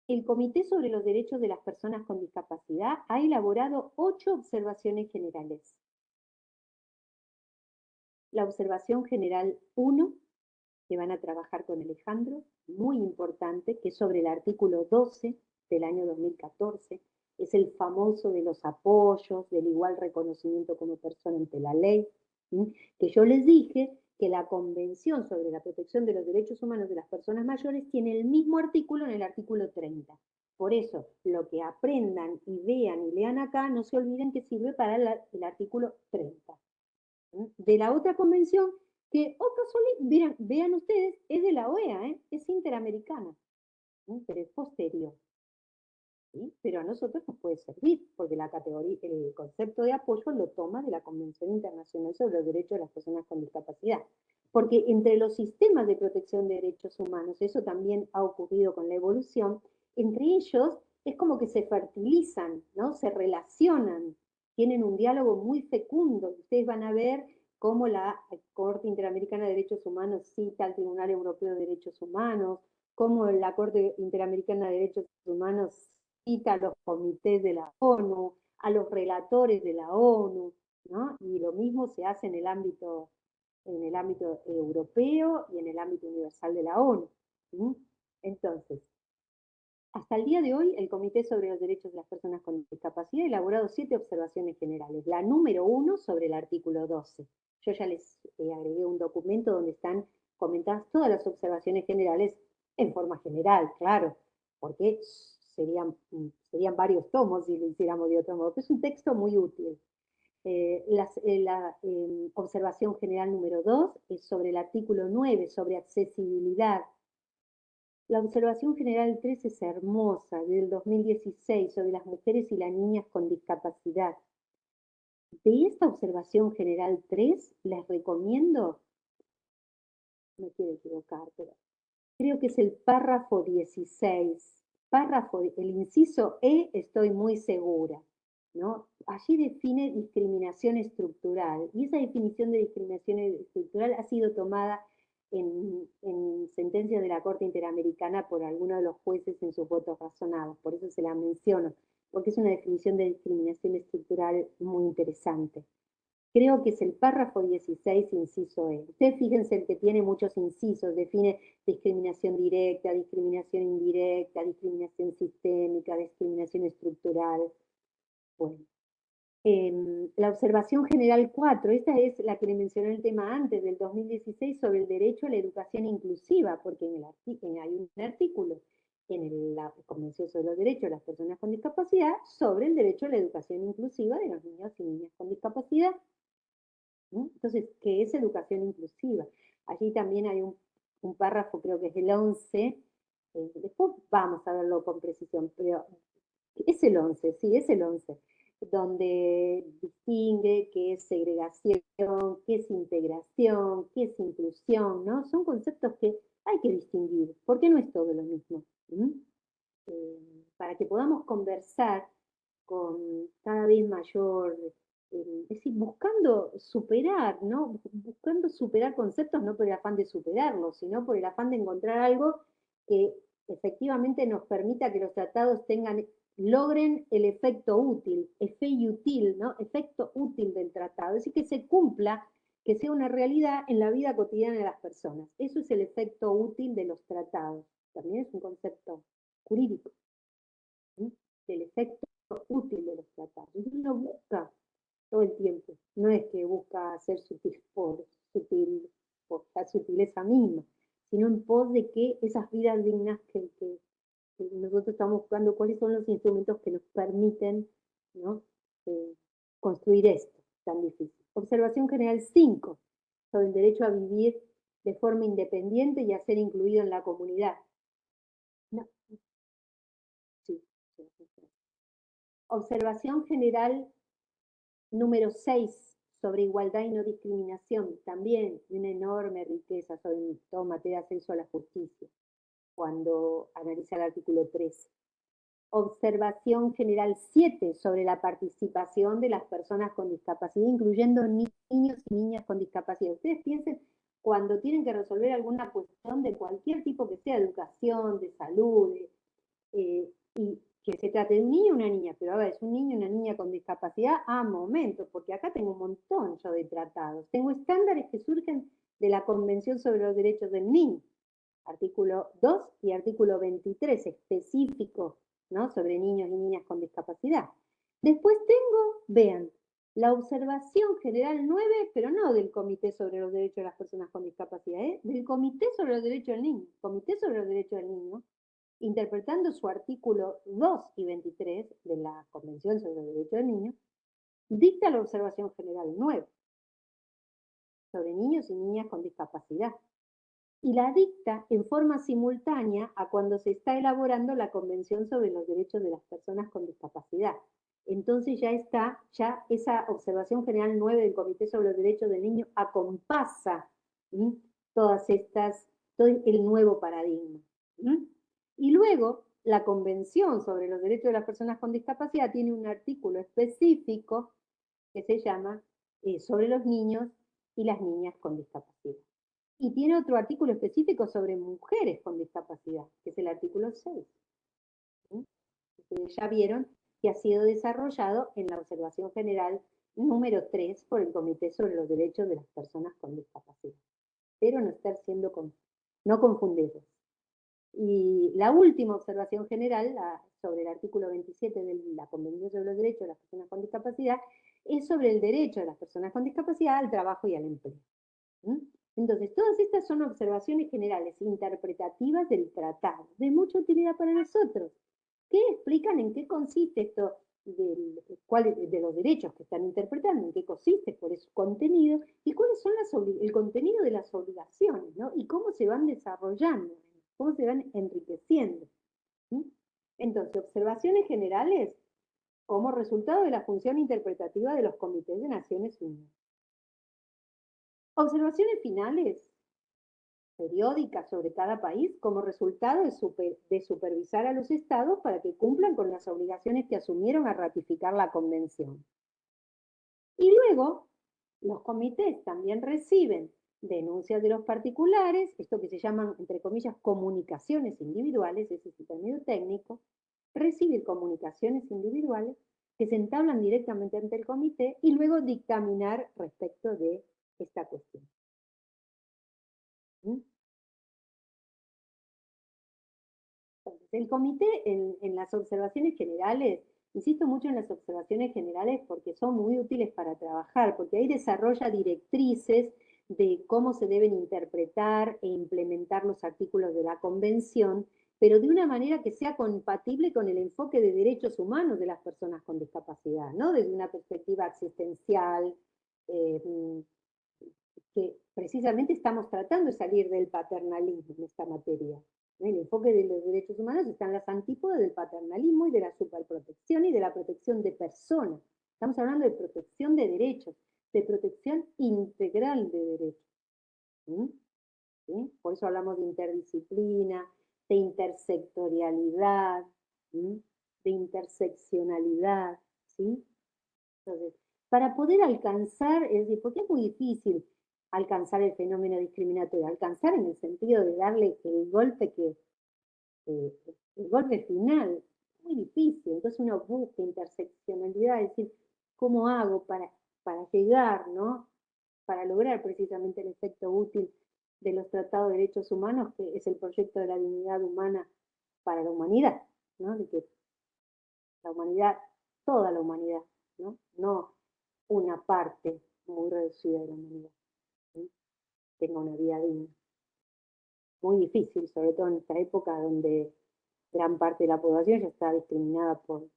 el Comité sobre los Derechos de las Personas con Discapacidad ha elaborado 8 observaciones generales. La observación general 1, que van a trabajar con Alejandro, muy importante, que es sobre el artículo 12 del año 2014, es el famoso de los apoyos, del igual reconocimiento como persona ante la ley, que yo les dije que la Convención sobre la Protección de los Derechos Humanos de las Personas Mayores tiene el mismo artículo en el artículo 30. Por eso, lo que aprendan y vean y lean acá, no se olviden que sirve para el artículo 30. De la otra convención, que, vean ustedes, es de la OEA, es interamericana, pero es posterior. ¿Sí? Pero a nosotros nos puede servir, porque el concepto de apoyo lo toma de la Convención Internacional sobre los Derechos de las Personas con Discapacidad. Porque entre los sistemas de protección de derechos humanos, eso también ha ocurrido con la evolución, entre ellos es como que se fertilizan, ¿no? Se relacionan, tienen un diálogo muy fecundo. Ustedes van a ver cómo la Corte Interamericana de Derechos Humanos cita al Tribunal Europeo de Derechos Humanos, cómo la Corte Interamericana de Derechos Humanos cita a los comités de la ONU, a los relatores de la ONU, ¿no? Y lo mismo se hace en el ámbito europeo y en el ámbito universal de la ONU. Entonces, hasta el día de hoy, el Comité sobre los Derechos de las Personas con Discapacidad ha elaborado 7 observaciones generales. La número 1 sobre el artículo 12. Yo ya les agregué un documento donde están comentadas todas las observaciones generales en forma general, claro, porque serían varios tomos si lo hiciéramos de otro modo, pero es un texto muy útil. La observación general número 2 es sobre el artículo 9, sobre accesibilidad La observación general 3 es hermosa, del 2016, sobre las mujeres y las niñas con discapacidad. De esta observación general 3, les recomiendo, no quiero equivocar, pero creo que es el párrafo 16. El inciso E, estoy muy segura, ¿no? Allí define discriminación estructural, y esa definición de discriminación estructural ha sido tomada en sentencias de la Corte Interamericana por algunos de los jueces en sus votos razonados, por eso se la menciono, porque es una definición de discriminación estructural muy interesante. Creo que es el párrafo 16, inciso E. Ustedes fíjense que tiene muchos incisos, define discriminación directa, discriminación indirecta, discriminación sistémica, discriminación estructural. Bueno, la observación general 4, esta es la que le mencioné el tema antes, del 2016, sobre el derecho a la educación inclusiva, porque hay un artículo en la Convención sobre los Derechos de las Personas con Discapacidad sobre el derecho a la educación inclusiva de los niños y niñas con discapacidad. Entonces, ¿qué es educación inclusiva? Allí también hay un párrafo, creo que es el 11, después vamos a verlo con precisión, pero es el 11, sí, es el 11, donde distingue qué es segregación, qué es integración, qué es inclusión, ¿no? Son conceptos que hay que distinguir, porque no es todo lo mismo. Para que podamos conversar con cada vez mayor, es decir, buscando superar, ¿no? Buscando superar conceptos no por el afán de superarlos, sino por el afán de encontrar algo que efectivamente nos permita que los tratados logren el efecto útil, útil, ¿no? Efecto útil del tratado, es decir, que se cumpla, que sea una realidad en la vida cotidiana de las personas. Eso es el efecto útil de los tratados. También es un concepto jurídico, ¿sí? El efecto útil de los tratados. Uno busca todo el tiempo, no es que busca ser sutil por la sutileza misma, sino en pos de que esas vidas dignas que nosotros estamos buscando, cuáles son los instrumentos que nos permiten, ¿no? Construir esto tan difícil. Observación general 5, sobre el derecho a vivir de forma independiente y a ser incluido en la comunidad. No. Sí. Observación general número 6, sobre igualdad y no discriminación, también de una enorme riqueza sobre todo materia de acceso a la justicia, cuando analiza el artículo 13. Observación general 7, sobre la participación de las personas con discapacidad, incluyendo niños y niñas con discapacidad. Ustedes piensen, cuando tienen que resolver alguna cuestión de cualquier tipo que sea, educación, de salud, y que se trate de un niño o una niña, pero ahora es un niño o una niña con discapacidad, momentos, porque acá tengo un montón yo de tratados. Tengo estándares que surgen de la Convención sobre los Derechos del Niño, artículo 2 y artículo 23, específicos, ¿no? Sobre niños y niñas con discapacidad. Después tengo, vean, la observación general 9, pero no del Comité sobre los Derechos de las Personas con Discapacidad, del Comité sobre los Derechos del Niño. Comité sobre los Derechos del Niño, interpretando su artículo 2 y 23 de la Convención sobre los Derechos del Niño, dicta la observación general 9 sobre niños y niñas con discapacidad, y la dicta en forma simultánea a cuando se está elaborando la Convención sobre los Derechos de las Personas con Discapacidad. Entonces ya esa observación general 9 del Comité sobre los Derechos del Niño acompasa todo el nuevo paradigma. Y luego, la Convención sobre los Derechos de las Personas con Discapacidad tiene un artículo específico que se llama sobre los niños y las niñas con discapacidad. Y tiene otro artículo específico sobre mujeres con discapacidad, que es el artículo 6. Ustedes ya vieron que ha sido desarrollado en la observación general número 3 por el Comité sobre los Derechos de las Personas con Discapacidad. Pero no confundirlos. Y la última observación general, sobre el artículo 27 de la Convención sobre los Derechos de las Personas con Discapacidad, es sobre el derecho de las personas con discapacidad al trabajo y al empleo. Entonces, todas estas son observaciones generales interpretativas del tratado, de mucha utilidad para nosotros, que explican en qué consiste esto de los derechos que están interpretando, en qué consiste, cuál es su contenido, y cuáles son el contenido de las obligaciones, ¿no? Y cómo se van desarrollando cómo se van enriqueciendo. Entonces, observaciones generales como resultado de la función interpretativa de los comités de Naciones Unidas. Observaciones finales periódicas sobre cada país como resultado de supervisar a los estados para que cumplan con las obligaciones que asumieron a ratificar la convención. Y luego, los comités también reciben denuncias de los particulares, esto que se llaman, entre comillas, comunicaciones individuales, ese es el término técnico, recibir comunicaciones individuales que se entablan directamente ante el comité y luego dictaminar respecto de esta cuestión. Entonces, el comité en las observaciones generales, insisto mucho en las observaciones generales porque son muy útiles para trabajar, porque ahí desarrolla directrices de cómo se deben interpretar e implementar los artículos de la Convención, pero de una manera que sea compatible con el enfoque de derechos humanos de las personas con discapacidad, ¿no? Desde una perspectiva asistencial, que precisamente estamos tratando de salir del paternalismo en esta materia. El enfoque de los derechos humanos está en las antípodas del paternalismo y de la superprotección y de la protección de personas. Estamos hablando de protección de derechos, de protección integral de derechos. ¿Sí? Por eso hablamos de interdisciplina, de intersectorialidad, de interseccionalidad. ¿Sí? Entonces, para poder alcanzar, es decir, porque es muy difícil alcanzar el fenómeno discriminatorio, alcanzar en el sentido de darle el golpe el golpe final, muy difícil. Entonces uno busca interseccionalidad, es decir, ¿cómo hago para llegar, ¿no? Para lograr precisamente el efecto útil de los tratados de derechos humanos, que es el proyecto de la dignidad humana para la humanidad, ¿no? De que la humanidad, toda la humanidad, ¿no? No una parte muy reducida de la humanidad, ¿sí? Tenga una vida digna. Muy difícil, sobre todo en esta época donde gran parte de la población ya está discriminada por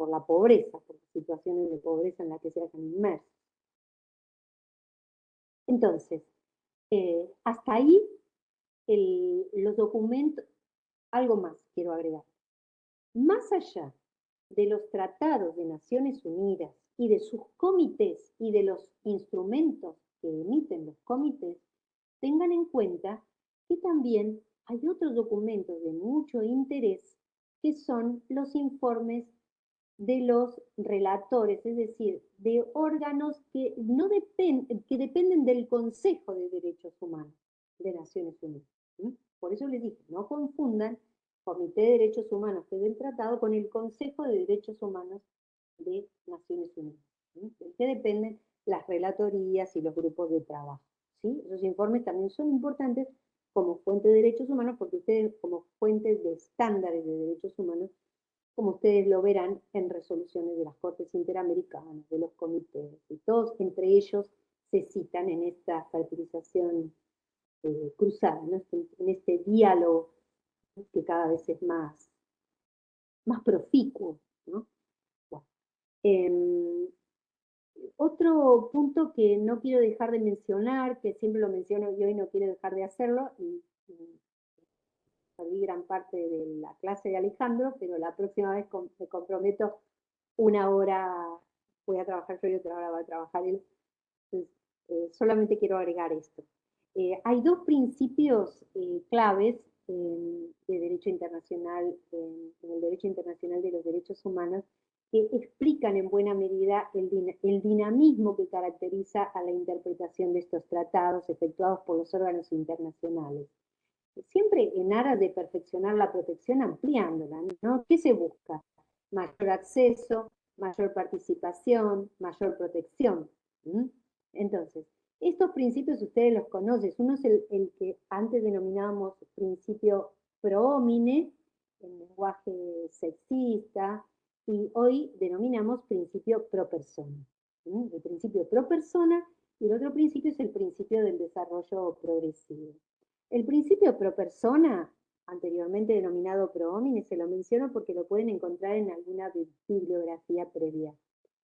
la pobreza, por las situaciones de pobreza en las que se hacen inmersos. Entonces, hasta ahí los documentos, algo más quiero agregar. Más allá de los tratados de Naciones Unidas y de sus comités y de los instrumentos que emiten los comités, tengan en cuenta que también hay otros documentos de mucho interés que son los informes de los relatores, es decir, de órganos que, que dependen del Consejo de Derechos Humanos de Naciones Unidas. Por eso les dije, no confundan Comité de Derechos Humanos que es del tratado con el Consejo de Derechos Humanos de Naciones Unidas, del que dependen las relatorías y los grupos de trabajo. ¿Sí? Esos informes también son importantes como fuente de derechos humanos porque ustedes, como fuentes de estándares de derechos humanos, como ustedes lo verán en resoluciones de las Cortes Interamericanas, de los comités, y todos entre ellos se citan en esta fertilización cruzada, ¿no? En este diálogo que cada vez es más proficuo, ¿no? Bueno, otro punto que no quiero dejar de mencionar, que siempre lo menciono y hoy no quiero dejar de hacerlo, y perdí gran parte de la clase de Alejandro, pero la próxima vez me comprometo una hora, voy a trabajar yo y otra hora va a trabajar él. Entonces, solamente quiero agregar esto. Hay dos principios claves de derecho internacional, en el derecho internacional de los derechos humanos, que explican en buena medida el dinamismo que caracteriza a la interpretación de estos tratados efectuados por los órganos internacionales. Siempre en aras de perfeccionar la protección ampliándola, ¿no? ¿Qué se busca? Mayor acceso, mayor participación, mayor protección. Entonces, estos principios ustedes los conocen. Uno es el que antes denominábamos principio pro homine, en lenguaje sexista, y hoy denominamos principio pro persona. El principio pro persona y el otro principio es el principio del desarrollo progresivo. El principio pro persona, anteriormente denominado pro homine, se lo menciono porque lo pueden encontrar en alguna bibliografía previa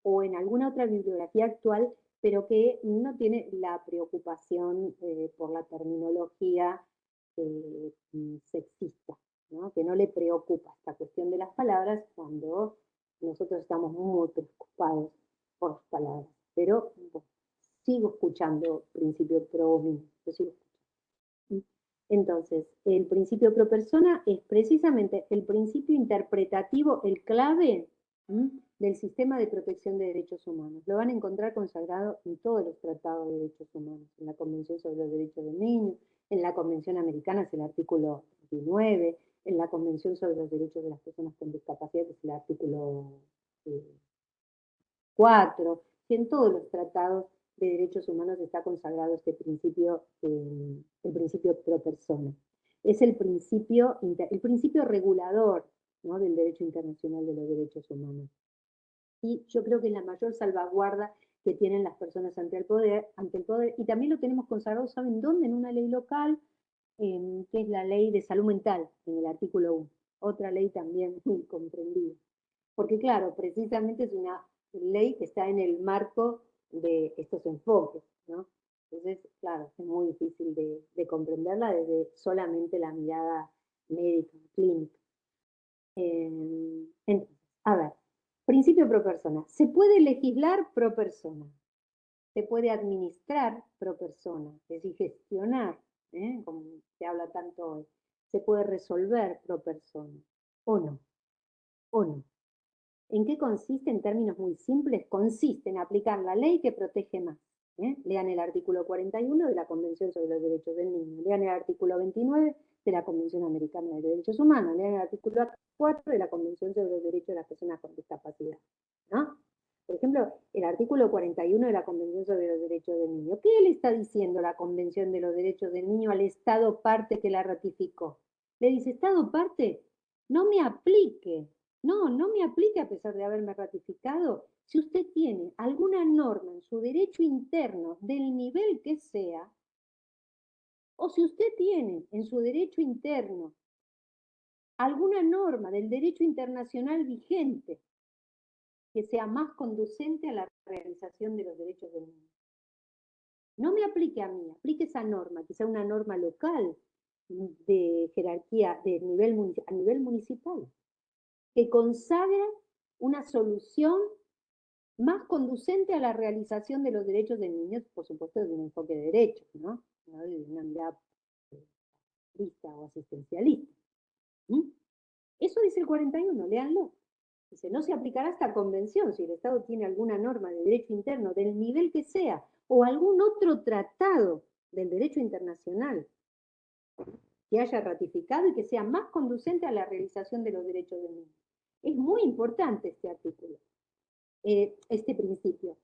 o en alguna otra bibliografía actual, pero que no tiene la preocupación por la terminología sexista, ¿no? Que no le preocupa esta cuestión de las palabras cuando nosotros estamos muy preocupados por las palabras. Pero bueno, sigo escuchando principio pro vos mismo, lo sigo escuchando. Entonces, el principio pro persona es precisamente el principio interpretativo, el clave del sistema de protección de derechos humanos. Lo van a encontrar consagrado en todos los tratados de derechos humanos, en la Convención sobre los Derechos del Niño, en la Convención Americana es el artículo 19, en la Convención sobre los Derechos de las Personas con Discapacidad es el artículo 4, y en todos los tratados de derechos humanos está consagrado este principio, el principio pro persona. Es el principio regulador, ¿no?, del derecho internacional de los derechos humanos. Y yo creo que es la mayor salvaguarda que tienen las personas ante el poder, y también lo tenemos consagrado, ¿saben dónde? En una ley local, que es la ley de salud mental, en el artículo 1. Otra ley también muy comprendida. Porque claro, precisamente es una ley que está en el marco de estos enfoques, ¿no? Entonces, claro, es muy difícil de comprenderla desde solamente la mirada médica, clínica. Entonces, a ver, principio pro persona. Se puede legislar pro persona, se puede administrar pro persona, es decir, gestionar, como se habla tanto hoy. Se puede resolver pro persona, o no, o no. ¿En qué consiste? En términos muy simples, consiste en aplicar la ley que protege más. Lean el artículo 41 de la Convención sobre los Derechos del Niño, lean el artículo 29 de la Convención Americana de Derechos Humanos, lean el artículo 4 de la Convención sobre los Derechos de las Personas con Discapacidad, ¿no? Por ejemplo, el artículo 41 de la Convención sobre los Derechos del Niño. ¿Qué le está diciendo la Convención de los Derechos del Niño al Estado parte que la ratificó? Le dice, Estado parte, no me aplique. No me aplique a pesar de haberme ratificado. Si usted tiene alguna norma en su derecho interno del nivel que sea, o si usted tiene en su derecho interno alguna norma del derecho internacional vigente que sea más conducente a la realización de los derechos del niño. No me aplique a mí, aplique esa norma, que sea una norma local de jerarquía a nivel municipal, que consagra una solución más conducente a la realización de los derechos del niño, por supuesto desde un enfoque de derechos, ¿no? No desde una mirada o asistencialista. Eso dice el 41, léanlo. Dice, no se aplicará esta convención si el Estado tiene alguna norma de derecho interno del nivel que sea, o algún otro tratado del derecho internacional que haya ratificado y que sea más conducente a la realización de los derechos del niño. Es muy importante este artículo, este principio.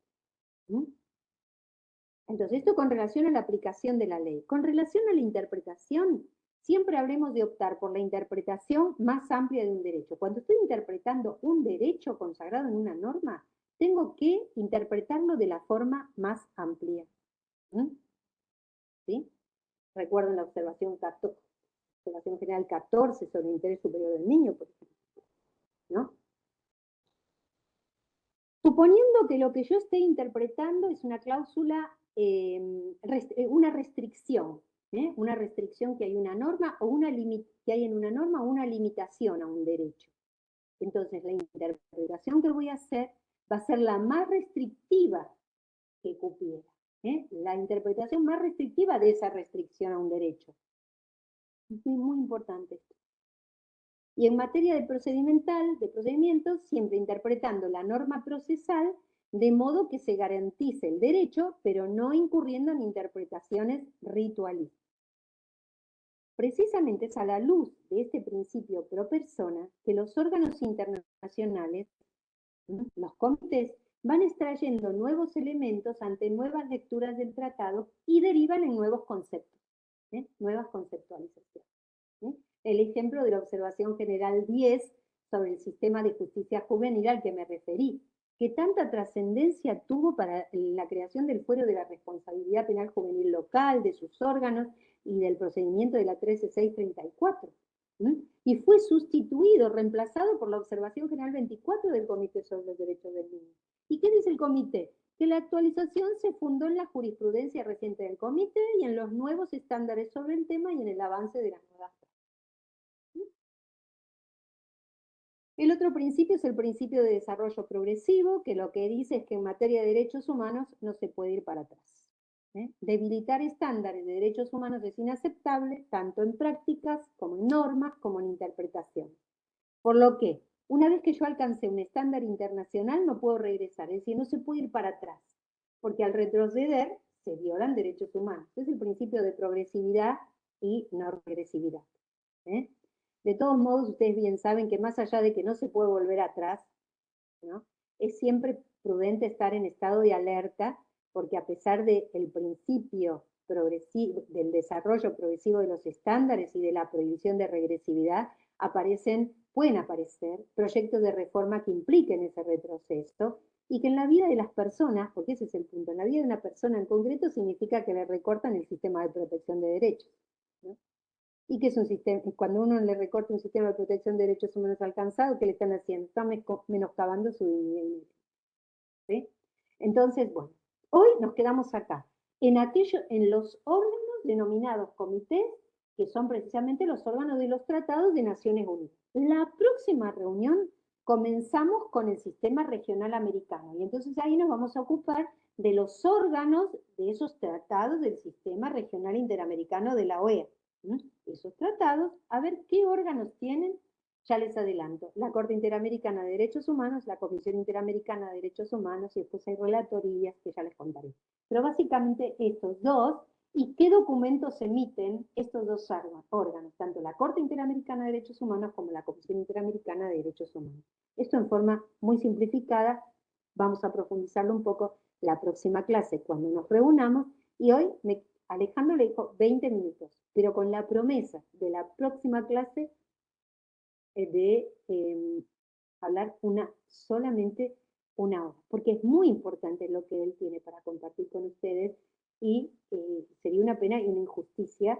Entonces, esto con relación a la aplicación de la ley. Con relación a la interpretación, siempre habremos de optar por la interpretación más amplia de un derecho. Cuando estoy interpretando un derecho consagrado en una norma, tengo que interpretarlo de la forma más amplia. ¿Sí? Recuerden la observación general 14 sobre el interés superior del niño, por ejemplo, ¿no? Suponiendo que lo que yo esté interpretando es una cláusula, una restricción que hay una norma o que hay en una norma o una limitación a un derecho. Entonces la interpretación que voy a hacer va a ser la más restrictiva que cupiera, la interpretación más restrictiva de esa restricción a un derecho. Es muy importante esto. Y en materia de procedimientos, siempre interpretando la norma procesal de modo que se garantice el derecho, pero no incurriendo en interpretaciones ritualistas. Precisamente es a la luz de este principio pro persona que los órganos internacionales, los comités, van extrayendo nuevos elementos ante nuevas lecturas del tratado y derivan en nuevos conceptos, nuevas conceptualizaciones. El ejemplo de la observación general 10 sobre el sistema de justicia juvenil al que me referí, que tanta trascendencia tuvo para la creación del fuero de la responsabilidad penal juvenil local, de sus órganos y del procedimiento de la 13634. Y fue sustituido, reemplazado por la observación general 24 del Comité sobre los Derechos del Niño. ¿Y qué dice el Comité? que la actualización se fundó en la jurisprudencia reciente del comité y en los nuevos estándares sobre el tema y en el avance de las nuevas prácticas. El otro principio es el principio de desarrollo progresivo, que lo que dice es que en materia de derechos humanos no se puede ir para atrás. Debilitar estándares de derechos humanos es inaceptable, tanto en prácticas como en normas, como en interpretación. Por lo que, una vez que yo alcancé un estándar internacional, no puedo regresar, es decir, no se puede ir para atrás, porque al retroceder se violan derechos humanos. Es el principio de progresividad y no regresividad. De todos modos, ustedes bien saben que más allá de que no se puede volver atrás, ¿no?, es siempre prudente estar en estado de alerta, porque a pesar del principio progresivo, del desarrollo progresivo de los estándares y de la prohibición de regresividad, pueden aparecer proyectos de reforma que impliquen ese retroceso y que en la vida de las personas, porque ese es el punto, en la vida de una persona en concreto significa que le recortan el sistema de protección de derechos, ¿no? Y que es un sistema, cuando uno le recorta un sistema de protección de derechos humanos alcanzado, ¿qué le están haciendo? Están menoscabando su dignidad. ¿Sí? Entonces, bueno, hoy nos quedamos acá, en los órganos denominados comités, que son precisamente los órganos de los tratados de Naciones Unidas. La próxima reunión comenzamos con el sistema regional americano, y entonces ahí nos vamos a ocupar de los órganos de esos tratados del sistema regional interamericano de la OEA. Esos tratados, a ver qué órganos tienen. Ya les adelanto, la Corte Interamericana de Derechos Humanos, la Comisión Interamericana de Derechos Humanos, y después hay relatorías que ya les contaré. Pero básicamente estos dos, y qué documentos emiten estos dos órganos, tanto la Corte Interamericana de Derechos Humanos como la Comisión Interamericana de Derechos Humanos. Esto en forma muy simplificada, vamos a profundizarlo un poco la próxima clase cuando nos reunamos, y hoy Alejandro le dijo 20 minutos, pero con la promesa de la próxima clase de hablar solamente una hora, porque es muy importante lo que él tiene para compartir con ustedes, y sería una pena y una injusticia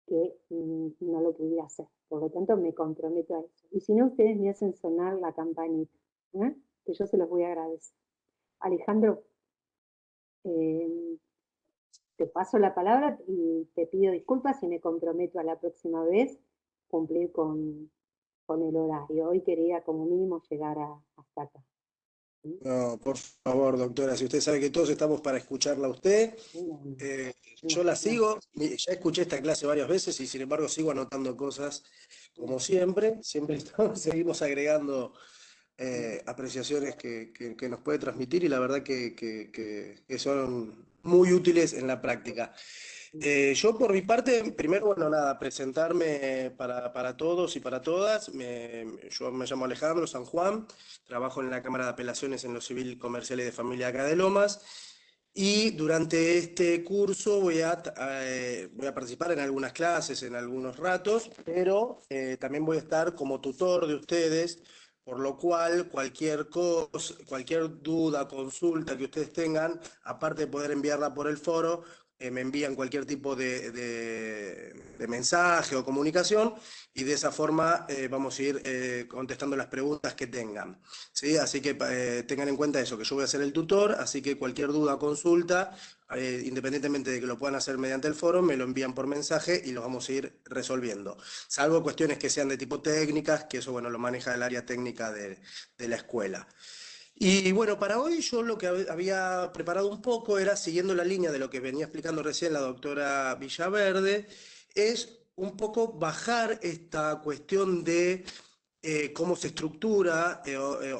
que no lo pudiera hacer. Por lo tanto, me comprometo a eso. Y si no, ustedes me hacen sonar la campanita, que yo se los voy a agradecer. Alejandro, te paso la palabra y te pido disculpas y me comprometo a la próxima vez cumplir con el horario. Hoy quería como mínimo llegar hasta acá. No, por favor, doctora, si usted sabe que todos estamos para escucharla a usted, yo la sigo, ya escuché esta clase varias veces y sin embargo sigo anotando cosas como siempre seguimos agregando apreciaciones que nos puede transmitir, y la verdad que son muy útiles en la práctica. Yo por mi parte, primero, bueno, nada, presentarme para todos y para todas. Yo me llamo Alejandro San Juan, trabajo en la Cámara de Apelaciones en lo Civil, Comercial y de Familia acá de Lomas, y durante este curso voy a participar en algunas clases, en algunos ratos, pero también voy a estar como tutor de ustedes, por lo cual cualquier cosa, cualquier duda, consulta que ustedes tengan, aparte de poder enviarla por el foro, me envían cualquier tipo de mensaje o comunicación, y de esa forma vamos a ir contestando las preguntas que tengan, ¿sí? Así que tengan en cuenta eso, que yo voy a ser el tutor, así que cualquier duda o consulta, independientemente de que lo puedan hacer mediante el foro, me lo envían por mensaje y lo vamos a ir resolviendo. Salvo cuestiones que sean de tipo técnicas, que eso, bueno, lo maneja el área técnica de la escuela. Y bueno, para hoy yo lo que había preparado un poco era, siguiendo la línea de lo que venía explicando recién la doctora Villaverde, es un poco bajar esta cuestión de cómo se estructura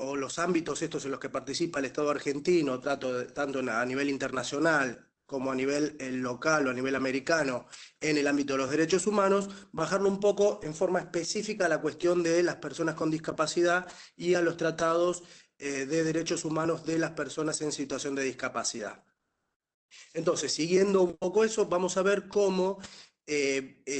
o los ámbitos estos en los que participa el Estado argentino, tanto a nivel internacional como a nivel local o a nivel americano, en el ámbito de los derechos humanos, bajarlo un poco en forma específica a la cuestión de las personas con discapacidad y a los tratados de derechos humanos de las personas en situación de discapacidad. Entonces, siguiendo un poco eso, vamos a ver cómo,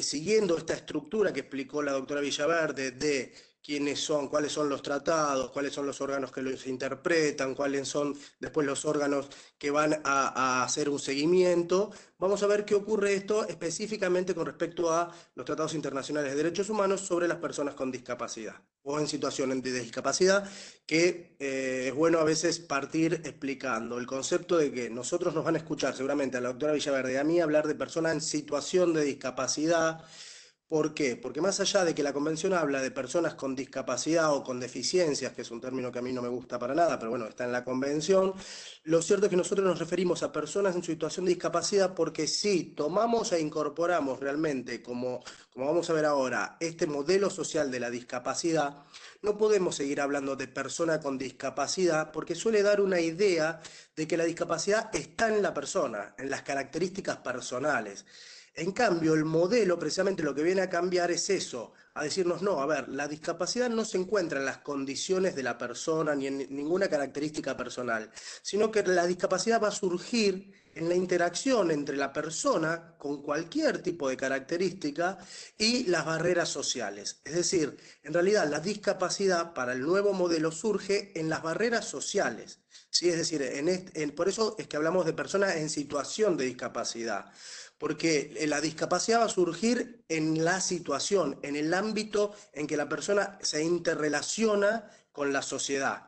siguiendo esta estructura que explicó la doctora Villaverde de quiénes son, cuáles son los tratados, cuáles son los órganos que los interpretan, cuáles son después los órganos que van a hacer un seguimiento. Vamos a ver qué ocurre esto específicamente con respecto a los tratados internacionales de derechos humanos sobre las personas con discapacidad o en situación de discapacidad, que es bueno a veces partir explicando el concepto de que nosotros nos van a escuchar seguramente a la doctora Villaverde y a mí hablar de personas en situación de discapacidad. ¿Por qué? Porque más allá de que la convención habla de personas con discapacidad o con deficiencias, que es un término que a mí no me gusta para nada, pero bueno, está en la convención, lo cierto es que nosotros nos referimos a personas en situación de discapacidad porque si tomamos e incorporamos realmente, como vamos a ver ahora, este modelo social de la discapacidad, no podemos seguir hablando de persona con discapacidad porque suele dar una idea de que la discapacidad está en la persona, en las características personales. En cambio, el modelo precisamente lo que viene a cambiar es eso, a decirnos, no, a ver, la discapacidad no se encuentra en las condiciones de la persona ni en ninguna característica personal, sino que la discapacidad va a surgir en la interacción entre la persona con cualquier tipo de característica y las barreras sociales. Es decir, en realidad la discapacidad para el nuevo modelo surge en las barreras sociales. ¿Sí? Es decir, por eso es que hablamos de personas en situación de discapacidad. Porque la discapacidad va a surgir en la situación, en el ámbito en que la persona se interrelaciona con la sociedad.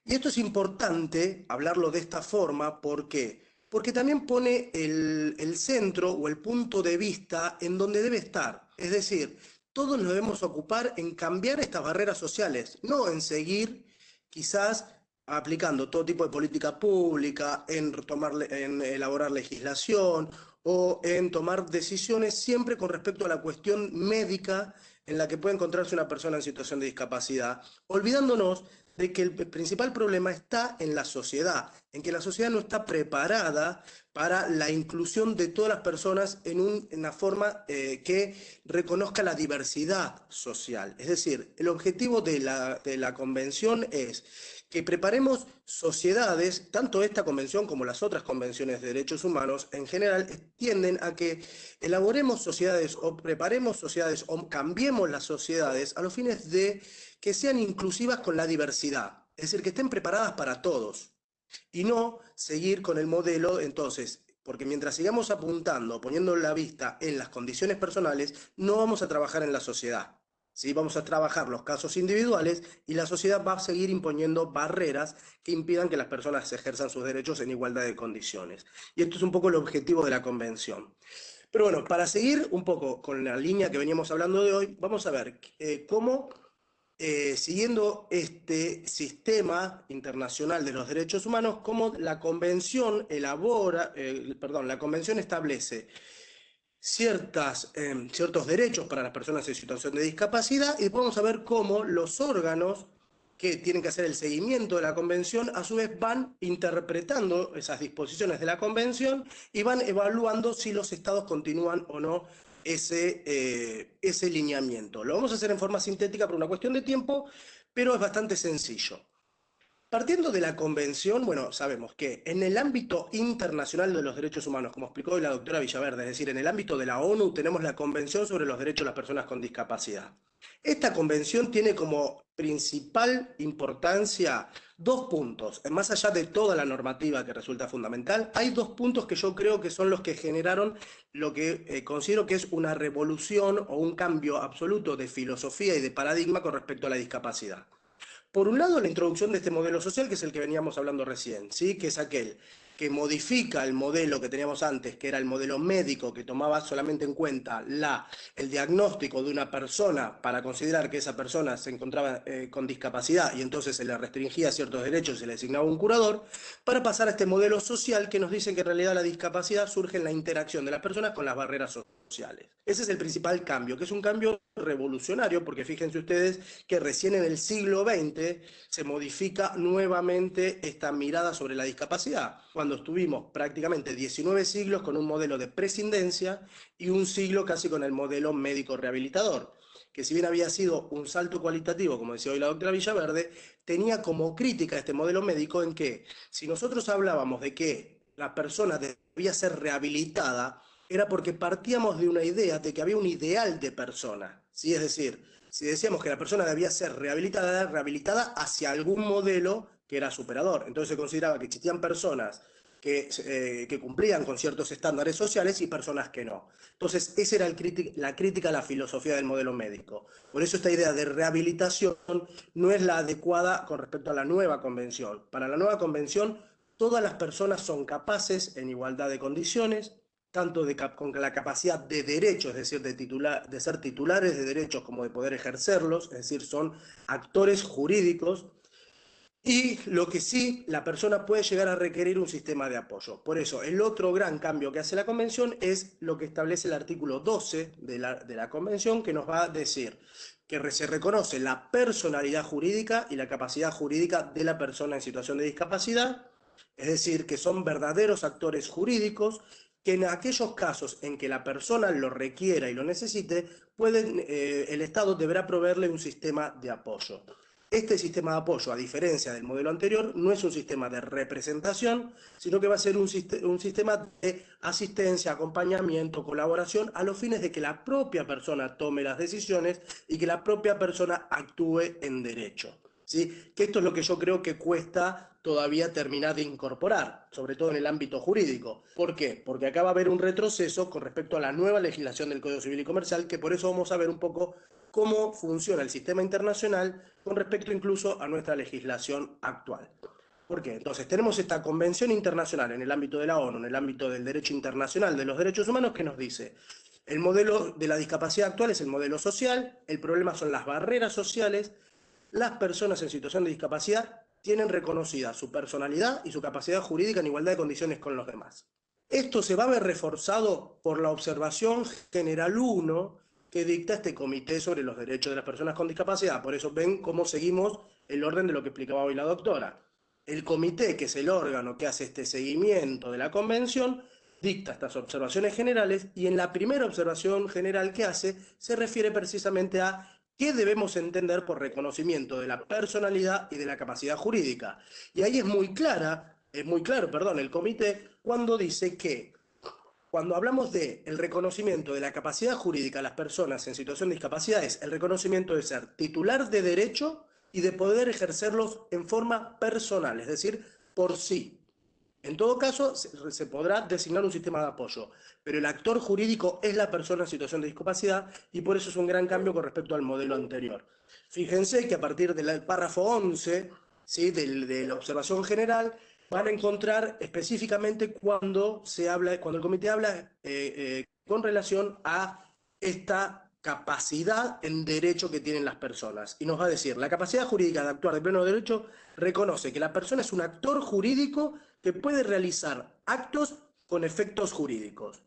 Y esto es importante hablarlo de esta forma, ¿por qué? Porque también pone el centro o el punto de vista en donde debe estar. Es decir, todos nos debemos ocupar en cambiar estas barreras sociales, no en seguir quizás aplicando todo tipo de política pública, en elaborar legislación o en tomar decisiones siempre con respecto a la cuestión médica en la que puede encontrarse una persona en situación de discapacidad, olvidándonos de que el principal problema está en la sociedad, en que la sociedad no está preparada para la inclusión de todas las personas en una forma que reconozca la diversidad social. Es decir, el objetivo de la convención es que preparemos sociedades, tanto esta convención como las otras convenciones de derechos humanos en general tienden a que elaboremos sociedades o preparemos sociedades o cambiemos las sociedades a los fines de que sean inclusivas con la diversidad, es decir, que estén preparadas para todos y no seguir con el modelo, entonces, porque mientras sigamos apuntando, poniendo la vista en las condiciones personales, no vamos a trabajar en la sociedad. ¿Sí? Vamos a trabajar los casos individuales y la sociedad va a seguir imponiendo barreras que impidan que las personas ejerzan sus derechos en igualdad de condiciones. Y esto es un poco el objetivo de la convención. Pero bueno, para seguir un poco con la línea que veníamos hablando de hoy, vamos a ver cómo siguiendo este sistema internacional de los derechos humanos, cómo la convención la convención establece ciertos derechos para las personas en situación de discapacidad y vamos a ver cómo los órganos que tienen que hacer el seguimiento de la convención a su vez van interpretando esas disposiciones de la convención y van evaluando si los estados continúan o no ese lineamiento. Lo vamos a hacer en forma sintética por una cuestión de tiempo, pero es bastante sencillo. Partiendo de la convención, bueno, sabemos que en el ámbito internacional de los derechos humanos, como explicó hoy la doctora Villaverde, es decir, en el ámbito de la ONU tenemos la Convención sobre los Derechos de las Personas con Discapacidad. Esta convención tiene como principal importancia dos puntos. Más allá de toda la normativa que resulta fundamental, hay dos puntos que yo creo que son los que generaron lo que considero que es una revolución o un cambio absoluto de filosofía y de paradigma con respecto a la discapacidad. Por un lado, la introducción de este modelo social, que es el que veníamos hablando recién, ¿sí? Que es aquel que modifica el modelo que teníamos antes, que era el modelo médico, que tomaba solamente en cuenta el diagnóstico de una persona para considerar que esa persona se encontraba con discapacidad y entonces se le restringía ciertos derechos y se le asignaba un curador, para pasar a este modelo social que nos dice que en realidad la discapacidad surge en la interacción de las personas con las barreras sociales. Ese es el principal cambio, que es un cambio revolucionario, porque fíjense ustedes que recién en el siglo XX se modifica nuevamente esta mirada sobre la discapacidad, cuando estuvimos prácticamente 19 siglos con un modelo de prescindencia y un siglo casi con el modelo médico rehabilitador, que si bien había sido un salto cualitativo, como decía hoy la doctora Villaverde, tenía como crítica este modelo médico en que si nosotros hablábamos de que la persona debía ser rehabilitada, era porque partíamos de una idea de que había un ideal de persona, ¿sí? Es decir, si decíamos que la persona debía ser rehabilitada hacia algún modelo que era superador. Entonces se consideraba que existían personas que cumplían con ciertos estándares sociales y personas que no. Entonces, esa era la crítica a la filosofía del modelo médico. Por eso esta idea de rehabilitación no es la adecuada con respecto a la nueva convención. Para la nueva convención, todas las personas son capaces, en igualdad de condiciones, tanto con la capacidad de derechos, es decir, de ser titulares de derechos como de poder ejercerlos, es decir, son actores jurídicos. Y lo que sí, la persona puede llegar a requerir un sistema de apoyo. Por eso, el otro gran cambio que hace la Convención es lo que establece el artículo 12 de la Convención, que nos va a decir que se reconoce la personalidad jurídica y la capacidad jurídica de la persona en situación de discapacidad, es decir, que son verdaderos actores jurídicos, que en aquellos casos en que la persona lo requiera y lo necesite, el Estado deberá proveerle un sistema de apoyo. Este sistema de apoyo, a diferencia del modelo anterior, no es un sistema de representación, sino que va a ser un sistema de asistencia, acompañamiento, colaboración, a los fines de que la propia persona tome las decisiones y que la propia persona actúe en derecho. ¿Sí? Que esto es lo que yo creo que cuesta todavía terminar de incorporar, sobre todo en el ámbito jurídico. ¿Por qué? Porque acá va a haber un retroceso con respecto a la nueva legislación del Código Civil y Comercial, que por eso vamos a ver un poco cómo funciona el sistema internacional con respecto incluso a nuestra legislación actual. ¿Por qué? Entonces tenemos esta convención internacional en el ámbito de la ONU, en el ámbito del derecho internacional de los derechos humanos, que nos dice: el modelo de la discapacidad actual es el modelo social, el problema son las barreras sociales, las personas en situación de discapacidad tienen reconocida su personalidad y su capacidad jurídica en igualdad de condiciones con los demás. Esto se va a ver reforzado por la observación general 1 que dicta este Comité sobre los Derechos de las Personas con Discapacidad. Por eso ven cómo seguimos el orden de lo que explicaba hoy la doctora. El comité, que es el órgano que hace este seguimiento de la convención, dicta estas observaciones generales, y en la primera observación general que hace se refiere precisamente a qué debemos entender por reconocimiento de la personalidad y de la capacidad jurídica. Y ahí es muy claro, el comité cuando dice que cuando hablamos del reconocimiento de la capacidad jurídica a las personas en situación de discapacidad, es el reconocimiento de ser titular de derecho y de poder ejercerlos en forma personal, es decir, por sí. En todo caso, se podrá designar un sistema de apoyo, pero el actor jurídico es la persona en situación de discapacidad, y por eso es un gran cambio con respecto al modelo anterior. Fíjense que a partir del párrafo 11, ¿sí?, de la observación general, van a encontrar específicamente cuando el comité habla con relación a esta capacidad en derecho que tienen las personas. Y nos va a decir: la capacidad jurídica de actuar de pleno derecho reconoce que la persona es un actor jurídico que puede realizar actos con efectos jurídicos.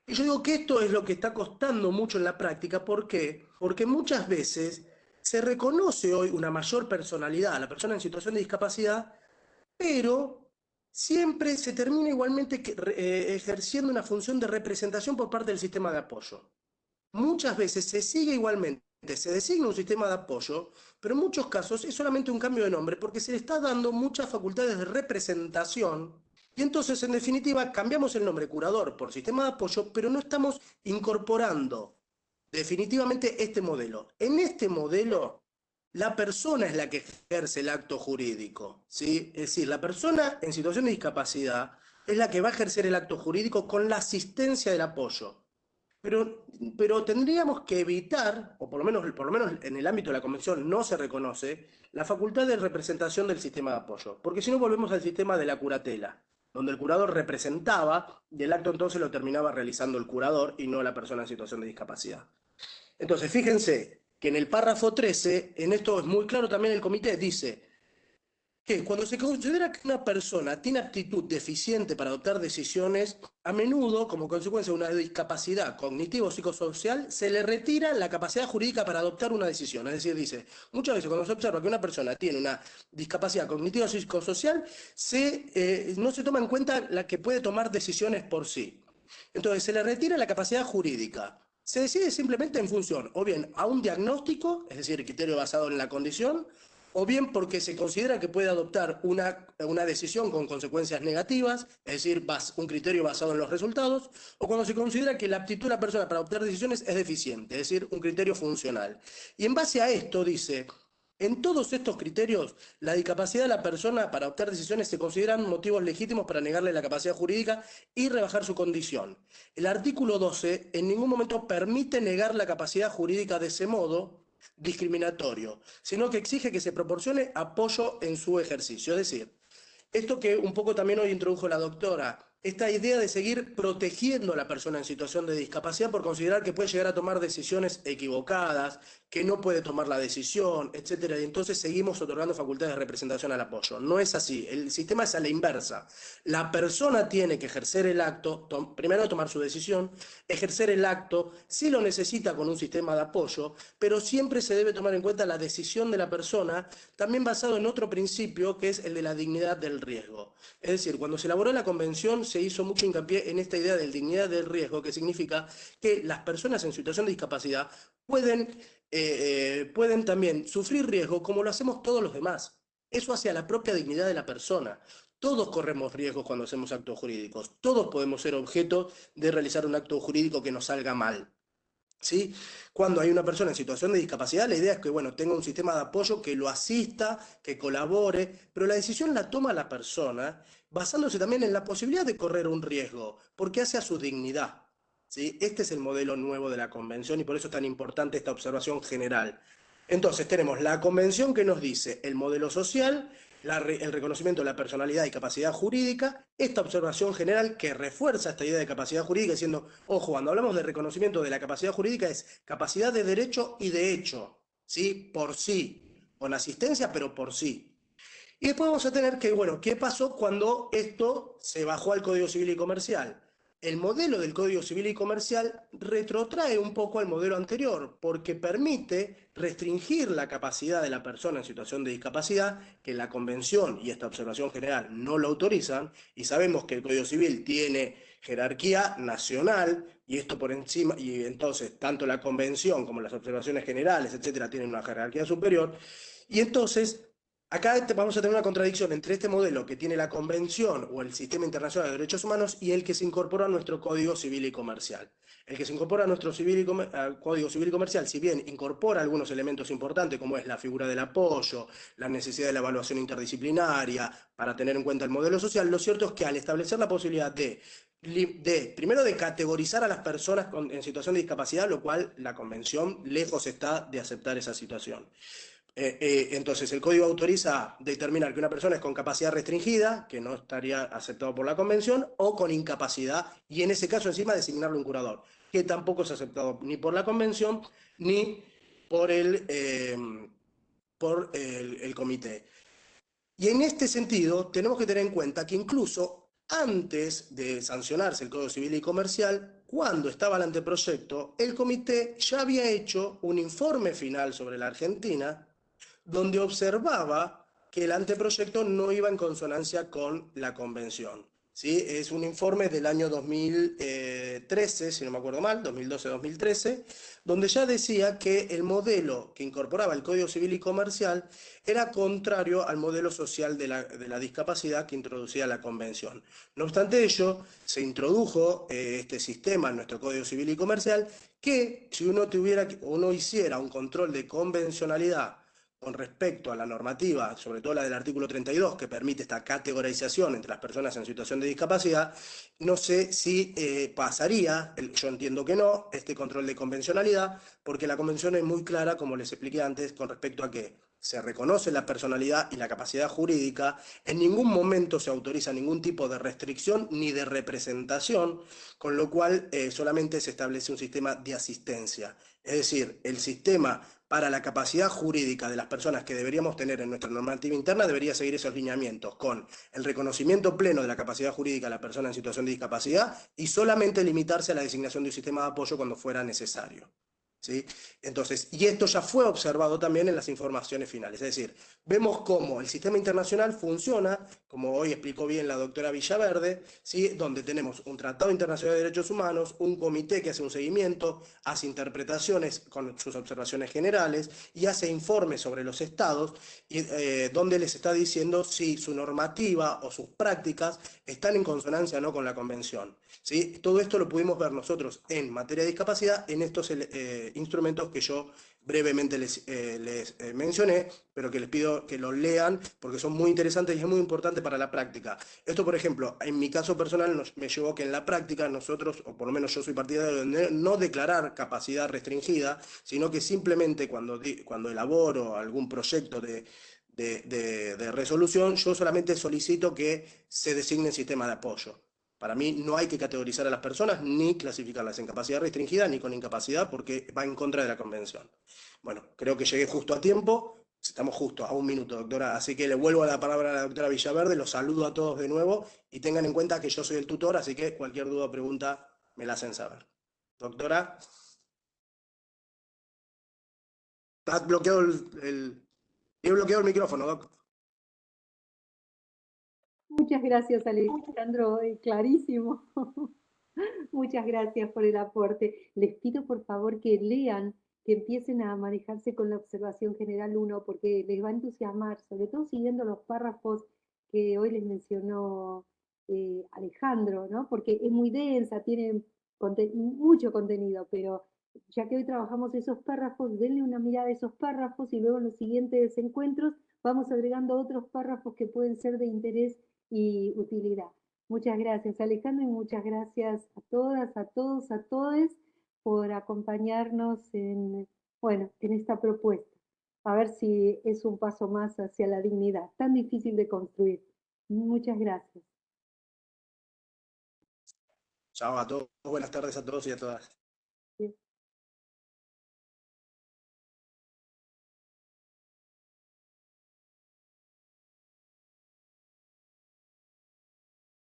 Y yo digo que esto es lo que está costando mucho en la práctica. ¿Por qué? Porque muchas veces se reconoce hoy una mayor personalidad a la persona en situación de discapacidad, pero siempre se termina igualmente ejerciendo una función de representación por parte del sistema de apoyo. Muchas veces se sigue igualmente, se designa un sistema de apoyo, pero en muchos casos es solamente un cambio de nombre porque se le está dando muchas facultades de representación, y entonces en definitiva cambiamos el nombre curador por sistema de apoyo, pero no estamos incorporando definitivamente este modelo. En este modelo, la persona es la que ejerce el acto jurídico, ¿sí? Es decir, la persona en situación de discapacidad es la que va a ejercer el acto jurídico con la asistencia del apoyo. Pero tendríamos que evitar, o por lo menos en el ámbito de la Convención no se reconoce, la facultad de representación del sistema de apoyo, porque si no volvemos al sistema de la curatela, donde el curador representaba y el acto entonces lo terminaba realizando el curador y no la persona en situación de discapacidad. Entonces, fíjense que en el párrafo 13, en esto es muy claro también el comité, dice que cuando se considera que una persona tiene aptitud deficiente para adoptar decisiones, a menudo, como consecuencia de una discapacidad cognitivo-psicosocial, se le retira la capacidad jurídica para adoptar una decisión. Es decir, dice, muchas veces cuando se observa que una persona tiene una discapacidad cognitivo-psicosocial, no se toma en cuenta la que puede tomar decisiones por sí. Entonces, se le retira la capacidad jurídica. Se decide simplemente en función, o bien a un diagnóstico, es decir, criterio basado en la condición, o bien porque se considera que puede adoptar una decisión con consecuencias negativas, es decir, un criterio basado en los resultados, o cuando se considera que la aptitud de la persona para adoptar decisiones es deficiente, es decir, un criterio funcional. Y en base a esto dice, en todos estos criterios, la discapacidad de la persona para adoptar decisiones se consideran motivos legítimos para negarle la capacidad jurídica y rebajar su condición. El artículo 12 en ningún momento permite negar la capacidad jurídica de ese modo discriminatorio, sino que exige que se proporcione apoyo en su ejercicio. Es decir, esto que un poco también hoy introdujo la doctora, esta idea de seguir protegiendo a la persona en situación de discapacidad por considerar que puede llegar a tomar decisiones equivocadas, que no puede tomar la decisión, etcétera, y entonces seguimos otorgando facultades de representación al apoyo. No es así, el sistema es a la inversa. La persona tiene que ejercer el acto, primero tomar su decisión, ejercer el acto, si lo necesita con un sistema de apoyo, pero siempre se debe tomar en cuenta la decisión de la persona, también basado en otro principio que es el de la dignidad del riesgo. Es decir, cuando se elaboró la convención se hizo mucho hincapié en esta idea de dignidad del riesgo, que significa que las personas en situación de discapacidad pueden también sufrir riesgo como lo hacemos todos los demás. Eso hacia la propia dignidad de la persona. Todos corremos riesgos cuando hacemos actos jurídicos. Todos podemos ser objeto de realizar un acto jurídico que nos salga mal. ¿Sí? Cuando hay una persona en situación de discapacidad, la idea es que, bueno, tenga un sistema de apoyo que lo asista, que colabore, pero la decisión la toma la persona basándose también en la posibilidad de correr un riesgo, porque hace a su dignidad. ¿Sí? Este es el modelo nuevo de la Convención y por eso es tan importante esta observación general. Entonces tenemos la Convención que nos dice el modelo social, el reconocimiento de la personalidad y capacidad jurídica, esta observación general que refuerza esta idea de capacidad jurídica diciendo, ojo, cuando hablamos de reconocimiento de la capacidad jurídica es capacidad de derecho y de hecho, ¿sí? Por sí, con asistencia, pero por sí. Y después vamos a tener que, bueno, ¿qué pasó cuando esto se bajó al Código Civil y Comercial? El modelo del Código Civil y Comercial retrotrae un poco al modelo anterior, porque permite restringir la capacidad de la persona en situación de discapacidad, que la Convención y esta observación general no lo autorizan, y sabemos que el Código Civil tiene jerarquía nacional, y esto por encima, y entonces tanto la Convención como las observaciones generales, etcétera, tienen una jerarquía superior, y entonces acá vamos a tener una contradicción entre este modelo que tiene la Convención o el Sistema Internacional de Derechos Humanos y el que se incorpora a nuestro Código Civil y Comercial. El que se incorpora a nuestro Código Civil y Comercial, si bien incorpora algunos elementos importantes como es la figura del apoyo, la necesidad de la evaluación interdisciplinaria, para tener en cuenta el modelo social, lo cierto es que al establecer la posibilidad primero de categorizar a las personas en situación de discapacidad, lo cual la Convención lejos está de aceptar esa situación. Entonces el código autoriza determinar que una persona es con capacidad restringida, que no estaría aceptado por la Convención, o con incapacidad, y en ese caso encima designarle un curador, que tampoco es aceptado ni por la Convención ni por el comité. Y en este sentido tenemos que tener en cuenta que incluso antes de sancionarse el Código Civil y Comercial, cuando estaba el anteproyecto, el comité ya había hecho un informe final sobre la Argentina donde observaba que el anteproyecto no iba en consonancia con la Convención. ¿Sí? Es un informe del año 2013, si no me acuerdo mal, 2012-2013, donde ya decía que el modelo que incorporaba el Código Civil y Comercial era contrario al modelo social de la discapacidad que introducía la Convención. No obstante ello, se introdujo este sistema en nuestro Código Civil y Comercial que si uno hiciera un control de convencionalidad con respecto a la normativa, sobre todo la del artículo 32, que permite esta categorización entre las personas en situación de discapacidad, no sé si pasaría, yo entiendo que no, este control de convencionalidad, porque la convención es muy clara, como les expliqué antes, con respecto a que se reconoce la personalidad y la capacidad jurídica, en ningún momento se autoriza ningún tipo de restricción ni de representación, con lo cual solamente se establece un sistema de asistencia. Es decir, el sistema para la capacidad jurídica de las personas que deberíamos tener en nuestra normativa interna debería seguir esos lineamientos, con el reconocimiento pleno de la capacidad jurídica de la persona en situación de discapacidad y solamente limitarse a la designación de un sistema de apoyo cuando fuera necesario. ¿sí? Entonces, y esto ya fue observado también en las informaciones finales, es decir, vemos cómo el sistema internacional funciona, como hoy explicó bien la doctora Villaverde, ¿sí? Donde tenemos un Tratado Internacional de Derechos Humanos, un comité que hace un seguimiento, hace interpretaciones con sus observaciones generales y hace informes sobre los estados, y, donde les está diciendo si su normativa o sus prácticas están en consonancia o no con la convención. ¿Sí? Todo esto lo pudimos ver nosotros en materia de discapacidad en estos instrumentos que yo brevemente les mencioné, pero que les pido que los lean porque son muy interesantes y es muy importante para la práctica. Esto, por ejemplo, en mi caso personal me llevó que en la práctica nosotros, o por lo menos yo soy partidario de no declarar capacidad restringida, sino que simplemente cuando elaboro algún proyecto de resolución, yo solamente solicito que se designe sistema de apoyo. Para mí no hay que categorizar a las personas ni clasificarlas en capacidad restringida ni con incapacidad porque va en contra de la convención. Bueno, creo que llegué justo a tiempo. Estamos justo a un minuto, doctora. Así que le vuelvo la palabra a la doctora Villaverde. Los saludo a todos de nuevo y tengan en cuenta que yo soy el tutor, así que cualquier duda o pregunta me la hacen saber. Doctora. Está bloqueado tiene bloqueado el micrófono, doc. Muchas gracias, Alejandro, clarísimo. Muchas gracias por el aporte. Les pido por favor que lean, que empiecen a manejarse con la observación general 1, porque les va a entusiasmar, sobre todo siguiendo los párrafos que hoy les mencionó Alejandro, ¿no? Porque es muy densa, tiene mucho contenido, pero ya que hoy trabajamos esos párrafos, denle una mirada a esos párrafos y luego en los siguientes encuentros vamos agregando otros párrafos que pueden ser de interés y utilidad. Muchas gracias, Alejandro, y muchas gracias a todas, a todos, a todes por acompañarnos en esta propuesta. A ver si es un paso más hacia la dignidad, tan difícil de construir. Muchas gracias. Chao a todos. Buenas tardes a todos y a todas.